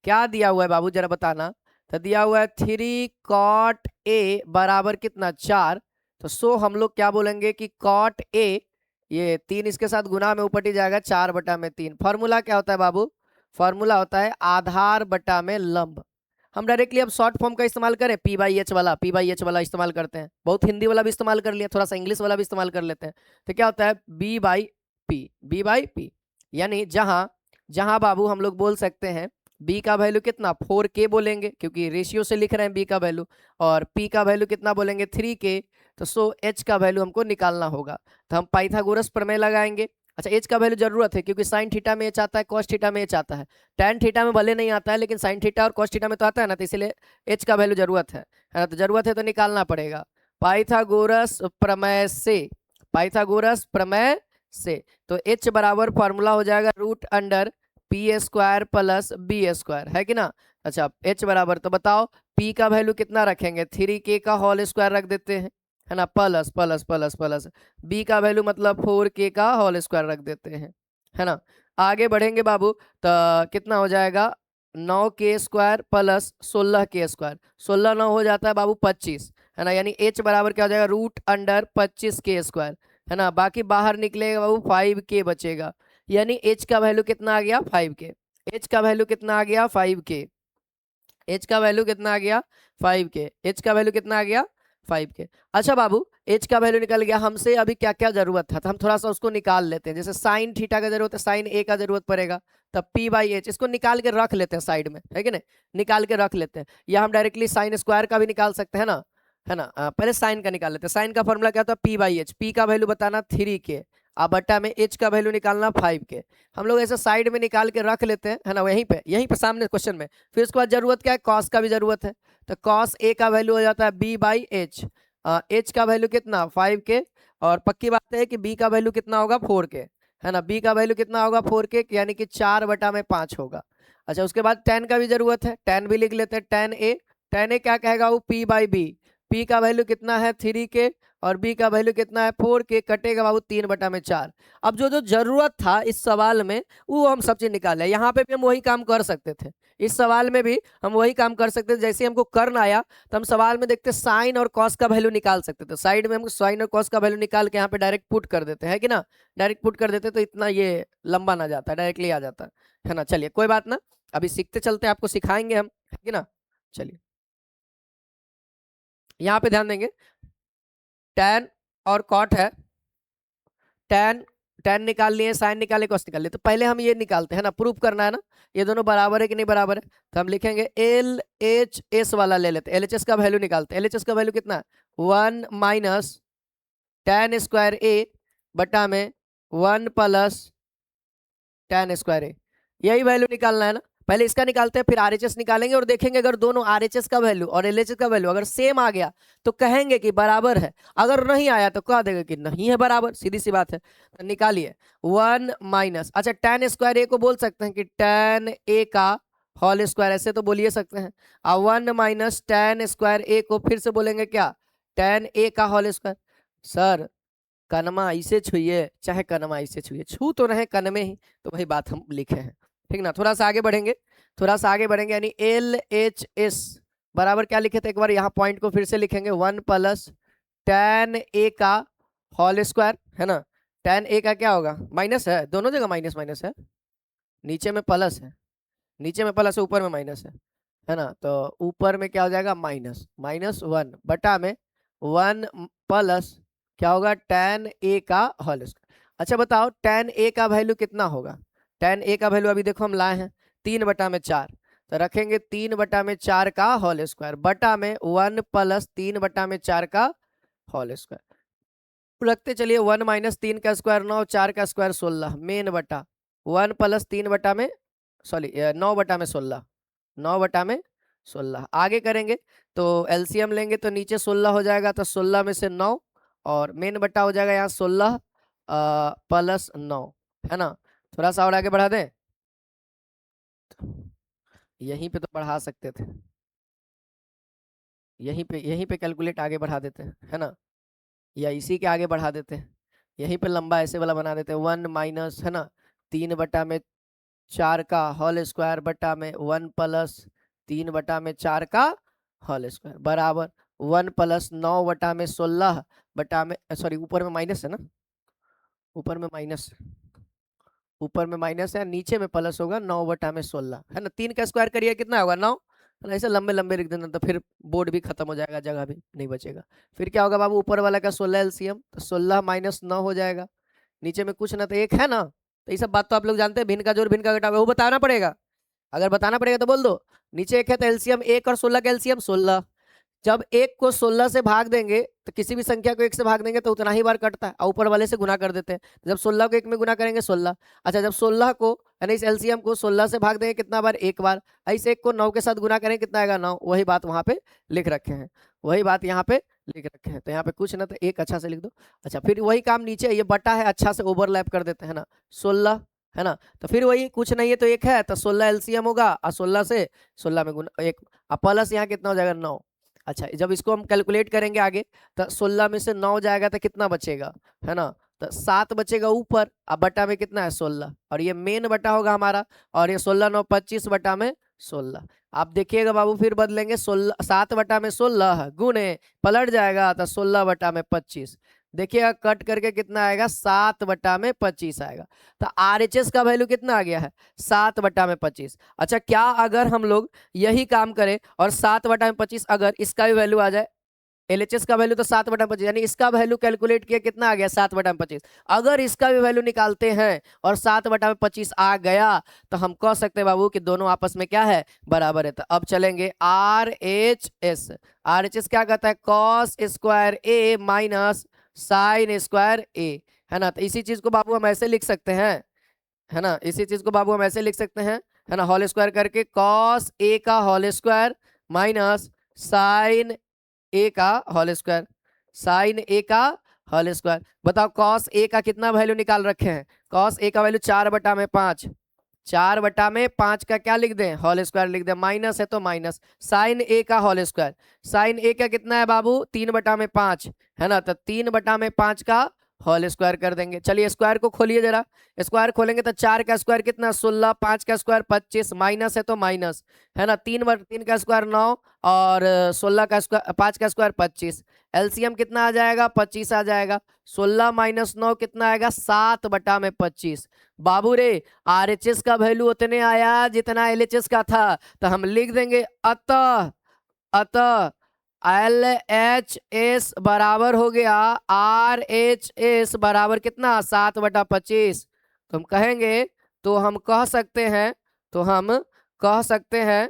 क्या दिया हुआ है बाबू जरा बताना, तो दिया हुआ है 3 cot A बराबर कितना 4, तो सो हम लोग क्या बोलेंगे कि cot A, ये 3 इसके साथ गुना में ऊपर ही जाएगा 4/3। फॉर्मूला क्या होता है बाबू, फॉर्मूला होता है आधार बटा में लंब। हम डायरेक्टली अब शॉर्ट फॉर्म का इस्तेमाल करें, P/H वाला, P/H वाला इस्तेमाल करते हैं, बहुत हिंदी वाला भी इस्तेमाल कर लिया, थोड़ा सा इंग्लिश वाला भी इस्तेमाल कर लेते हैं। तो क्या होता है B/P, यानी जहां जहां बाबू हम लोग बोल सकते हैं b का वैल्यू कितना 4k बोलेंगे, क्योंकि रेशियो से लिख रहे हैं b का वैल्यू, और p का वैल्यू कितना बोलेंगे 3k, तो सो h का वैल्यू हमको निकालना होगा, तो हम पाइथागोरस प्रमेय लगाएंगे। अच्छा h का वैल्यू जरूरत है, क्योंकि साइन थीटा में h आता है, कॉस थीटा में h आता है, tan थीटा में भले नहीं आता है, लेकिन साइन थीटा और कॉस थीटा में तो आता है ना, तो इसलिए h का वैल्यू जरूरत है ना, तो जरूरत है तो निकालना पड़ेगा पाइथागोरस प्रमेय से, पाइथागोरस प्रमेय से। तो h बराबर फॉर्मूला हो जाएगा √p² प्लस b², है कि ना। अच्छा h बराबर, तो बताओ p का वैल्यू कितना रखेंगे, 3k का होल स्क्वायर रख देते हैं, है ना, plus plus plus plus b का वैल्यू मतलब 4k का होल स्क्वायर रख देते हैं, है ना। आगे बढ़ेंगे बाबू, तो कितना हो जाएगा 9k² प्लस 16k², 16 9 हो जाता है बाबू 25, है ना, यानी h बराबर क्या हो जाएगा √25k², है ना, बाकी बाहर निकलेगा बाबू 5k बचेगा, यानी h का वैल्यू कितना आ गया 5k, h का वैल्यू कितना आ गया 5k, h का वैल्यू कितना आ गया 5k, h का वैल्यू कितना आ गया 5k। अच्छा बाबू h का वैल्यू निकल गया, हमसे अभी क्या क्या जरूरत था, तो हम थोड़ा सा उसको निकाल लेते हैं, जैसे साइन थीटा का जरूरत है, साइन a का जरूरत पड़ेगा, तब p/h इसको निकाल के रख लेते हैं साइड में, है कि नहीं, निकाल के रख लेते हैं, या हम डायरेक्टली साइन स्क्वायर का भी निकाल सकते हैं ना, है ना। पहले साइन का निकाल लेते हैं, साइन का फॉर्मूला क्या होता है p/h, p का वैल्यू बताना 3k, अब बट्टा में एच का वैल्यू निकालना 5 के। हम लोग ऐसे साइड में निकाल के रख लेते हैं, है ना, यहीं पे सामने क्वेश्चन में। फिर उसके बाद जरूरत क्या है, कॉस का भी जरूरत है। तो कॉस ए का वैल्यू हो जाता है बी बाई एच। एच का वैल्यू कितना 5 के, और पक्की बात है कि बी का वैल्यू कितना होगा 4 के, है ना, बी का वैल्यू कितना होगा 4 के, यानी कि 4/5 होगा। अच्छा, उसके बाद टेन का भी जरूरत है, टेन भी लिख लेते हैं। टेन ए क्या कहेगा वो पी बाई बी। पी का वैल्यू कितना है 3 के, और बी का वैल्यू कितना है 4 के, कटेगा बाबू 3/4। अब जो जो जरूरत था इस सवाल में वो हम सब चीज निकाले। यहाँ पे भी हम वही काम कर सकते थे, इस सवाल में भी हम वही काम कर सकते थे। जैसे हमको करना आया तो हम सवाल में देखते साइन और कॉस का वैल्यू निकाल सकते थे, साइड में हम साइन और कॉस का वैल्यू निकाल के यहाँ पे डायरेक्ट पुट कर देते हैं कि ना, डायरेक्ट पुट कर देते तो इतना ये लंबा ना जाता, डायरेक्टली आ जाता है ना। चलिए कोई बात ना, अभी सीखते चलते हैं, आपको सिखाएंगे हम, है कि ना। चलिए यहाँ पे ध्यान देंगे, टैन और कॉट है, टैन टैन निकाल लिए, साइन निकाले, कॉस निकाल लिए। तो पहले हम ये निकालते हैं ना, प्रूफ करना है ना, ये दोनों बराबर है कि नहीं बराबर है। तो हम लिखेंगे एल एच एस वाला ले लेते हैं, एल एच एस का वैल्यू निकालते हैं। एल एच एस का वैल्यू कितना है 1 माइनस टैन स्क्वायर ए बटा में 1 प्लस टैन स्क्वायर ए, यही वैल्यू निकालना है ना। पहले इसका निकालते हैं, फिर आरएचएस निकालेंगे और देखेंगे अगर दोनों आरएचएस का वैल्यू और एलएचएस का वैल्यू अगर सेम आ गया तो कहेंगे कि बराबर है, अगर नहीं आया तो कह देगा कि नहीं है बराबर, सीधी सी बात है। तो निकालिए 1 माइनस, अच्छा टैन स्क्वायर ए को बोल सकते हैं कि टैन ए का होल स्क्वायर, ऐसे तो बोलिए सकते हैं। और 1 माइनस टैन स्क्वायर ए को फिर से बोलेंगे क्या, टैन ए का होल स्क्वायर। सर कनमा ऐसे छुइए चाहे कनमा ऐसे छुइए, छू तो रहे कनमे ही, तो वही बात हम लिखे हैं, ठीक ना। थोड़ा सा आगे बढ़ेंगे, थोड़ा सा आगे बढ़ेंगे, यानी एल एच एस बराबर क्या लिखे थे, एक बार यहाँ पॉइंट को फिर से लिखेंगे, 1 प्लस टैन ए का होल स्क्वायर, है ना। टैन ए का क्या होगा, माइनस है, दोनों जगह माइनस माइनस है, नीचे में प्लस है, नीचे में प्लस है, ऊपर में माइनस है ना। तो ऊपर में क्या हो जाएगा माइनस माइनस 1 बटा में 1 प्लस क्या होगा टैन ए का होल स्क्वायर। अच्छा बताओ टैन ए का वैल्यू कितना होगा, टैन ए का वैल्यू अभी देखो हम लाए हैं 3/4, तो रखेंगे 3/4 का होल स्क्वायर बटा में 1 प्लस 3/4 का होल स्क्वायर। रखते चलिए 1 माइनस 3 का स्क्वायर 9, 4 का स्क्वायर 16, मेन बटा 1 प्लस 3 बटा में, सॉरी 9 बटा में 16, 9 बटा में 16। आगे करेंगे तो एलसीएम लेंगे तो नीचे 16 हो जाएगा, तो 16 में से 9 और मेन बटा हो जाएगा यहाँ 16 प्लस 9, है ना। थोड़ा सा और आगे बढ़ा दें, यहीं पे तो बढ़ा सकते थे, यहीं पे कैलकुलेट आगे बढ़ा देते हैं, है ना, या इसी के आगे बढ़ा देते हैं, यहीं पे लंबा ऐसे वाला बना देते हैं। 1 माइनस, है ना, 3/4 का होल स्क्वायर बटा में 1 प्लस 3/4 का होल स्क्वायर बराबर 1 प्लस 9/16 बटा में, सॉरी ऊपर में माइनस है ना, ऊपर में माइनस, ऊपर में माइनस है, नीचे में प्लस होगा 9/16, है ना। 3 का स्क्वायर करिए कितना होगा 9, ऐसे लंबे लंबे लिख देना, तो फिर बोर्ड भी खत्म हो जाएगा, जगह भी नहीं बचेगा। फिर क्या होगा बाबू, ऊपर वाला का 16 एलसीएम, तो 16 माइनस 9 हो जाएगा, नीचे में कुछ ना तो एक है ना। तो ये सब बात तो आप लोग जानते हैं, भिन्न का जोड़ भिन्न का घटाव वो बताना पड़ेगा, अगर बताना पड़ेगा तो बोल दो। नीचे एक है तो एलसीएम 1 और 16 का एलसीएम 16, जब एक को 16 से भाग देंगे तो किसी भी संख्या को 1 से भाग देंगे तो उतना ही बार कटता है, और ऊपर वाले से गुना कर देते हैं। जब 16 को 1 में गुना करेंगे 16, अच्छा जब 16 को यानी इस एलसीएम को 16 से भाग देंगे कितना बार, एक बार, ऐसे 1 को 9 के साथ गुना करेंगे कितना आएगा 9, वही बात वहां पे लिख रखे हैं, वही बात यहाँ पे लिख रखे हैं। तो यहाँ पे कुछ ना तो एक अच्छा से लिख दो। अच्छा फिर वही काम नीचे, ये बटा है अच्छा से ओवरलैप कर देते हैं ना, 16, है ना। तो फिर वही कुछ नहीं है तो एक है, तो 16 एलसीएम होगा और 16 से 16 में गुना एक, प्लस यहाँ कितना हो जाएगा 9। अच्छा जब इसको हम कैलकुलेट करेंगे आगे तो 16 में से 9 जाएगा तो कितना बचेगा, है ना, तो 7 बचेगा ऊपर, अब बटा में कितना है 16, और ये मेन बटा होगा हमारा, और ये 16 9 25 बटा में 16। आप देखिएगा बाबू फिर बदलेंगे, 16 7 बटा में 16 गुणे पलट जाएगा तो 16 बटा में 25, देखिएगा कट करके कितना आएगा 7 बटा में 25 आएगा। तो आरएचएस का वैल्यू कितना आ गया है 7 बटा में 25। अच्छा क्या अगर हम लोग यही काम करें और 7 बटा में 25 अगर इसका भी वैल्यू आ जाए, एलएचएस का वैल्यू तो 7 बटा 25, यानी इसका वैल्यू कैलकुलेट किया कितना आ गया 7 बटा में 25, अगर इसका भी वैल्यू निकालते हैं और 7 बटा में 25 आ गया तो हम कह सकते हैं बाबू कि दोनों आपस में क्या है बराबर है। तो अब चलेंगे R H S, R H S क्या कहता है कॉस स्क्वायर ए माइनस साइन स्क्वायर ए, है ना। तो इसी चीज को बाबू हम ऐसे लिख सकते हैं, है ना, इसी चीज को बाबू हम ऐसे लिख सकते हैं, है ना, होल स्क्वायर करके कॉस ए का होल स्क्वायर माइनस साइन ए का होल स्क्वायर, साइन ए का होल स्क्वायर। बताओ कॉस ए का कितना वैल्यू निकाल रखे हैं, कॉस ए का वैल्यू 4/5, 4/5 का क्या लिख दें, होल स्क्वायर लिख दें, माइनस है तो माइनस, साइन ए का होल स्क्वायर, साइन ए का कितना है बाबू 3/5, है ना, तो 3/5 का होल स्क्वायर कर देंगे। चलिए स्क्वायर को खोलिए जरा, स्क्वायर खोलेंगे तो 4 का स्क्वायर कितना 16, 5 का स्क्वायर 25, माइनस है तो माइनस, है ना, 3 का स्क्वायर 9 और 16 का स्क्वायर 5 का स्क्वायर 25, एलसीएम कितना आ जाएगा 25 आ जाएगा, 16 माइनस 9 कितना आएगा 7/25। बाबू रे आरएचएस का वैल्यू उतने आया जितना एलएचएस का था, तो हम लिख देंगे अतः अतः एल एच एस बराबर हो गया आर एच एस बराबर कितना 7/25। तो हम कहेंगे, तो हम कह सकते हैं, तो हम कह सकते हैं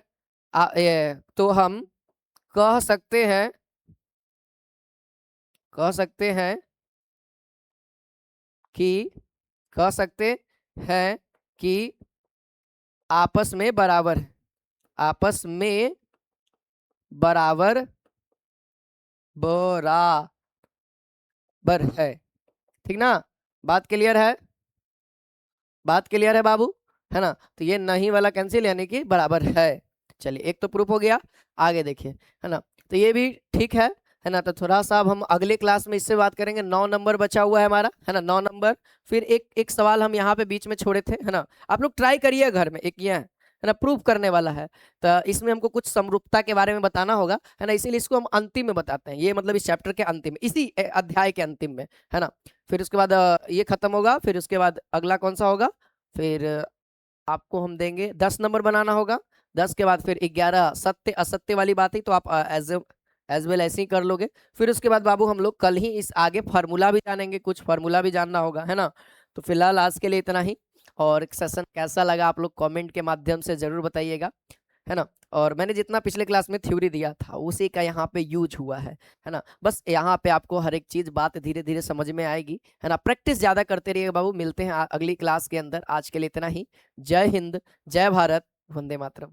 तो हम कह सकते हैं, कह सकते हैं कि कह सकते हैं कि आपस में बराबर, आपस में बराबर बराबर है। ठीक ना, बात क्लियर है, बात क्लियर है बाबू, है ना। तो ये नहीं वाला कैंसिल यानी कि बराबर है। चलिए एक तो प्रूफ हो गया, आगे देखिए, है ना, तो ये भी ठीक है ना। तो थोड़ा सा अब हम अगले क्लास में इससे बात करेंगे। 9 नंबर बचा हुआ है हमारा, है ना, 9 नंबर। फिर एक एक सवाल हम यहाँ पे बीच में छोड़े थे, है ना, आप लोग ट्राई करिए घर में, एक ये है ना, प्रूफ करने वाला है। तो इसमें हमको कुछ समरूपता के बारे में बताना होगा, है ना, इसीलिए इसको हम अंतिम में बताते हैं, ये मतलब इस चैप्टर के अंतिम में, इसी अध्याय के अंतिम में, है ना। फिर उसके बाद ये खत्म होगा, फिर उसके बाद अगला कौन सा होगा, फिर आपको हम देंगे 10 नंबर बनाना होगा। 10 के बाद फिर 11 सत्य असत्य वाली बात है, तो आप एज वेल ऐसे ही कर लोगे। फिर उसके बाद बाबू हम लोग कल ही इस आगे फार्मूला भी जानेंगे, कुछ फार्मूला भी जानना होगा, है ना। तो फिलहाल आज के लिए इतना ही, और सेशन कैसा लगा आप लोग कमेंट के माध्यम से जरूर बताइएगा, है ना। और मैंने जितना पिछले क्लास में थ्योरी दिया था उसी का यहाँ पे यूज हुआ है ना। बस यहाँ पे आपको हर एक चीज बात धीरे धीरे समझ में आएगी, है ना, प्रैक्टिस ज्यादा करते रहिएगा बाबू। मिलते हैं अगली क्लास के अंदर, आज के लिए इतना ही। जय हिंद, जय भारत, वंदे मातरम।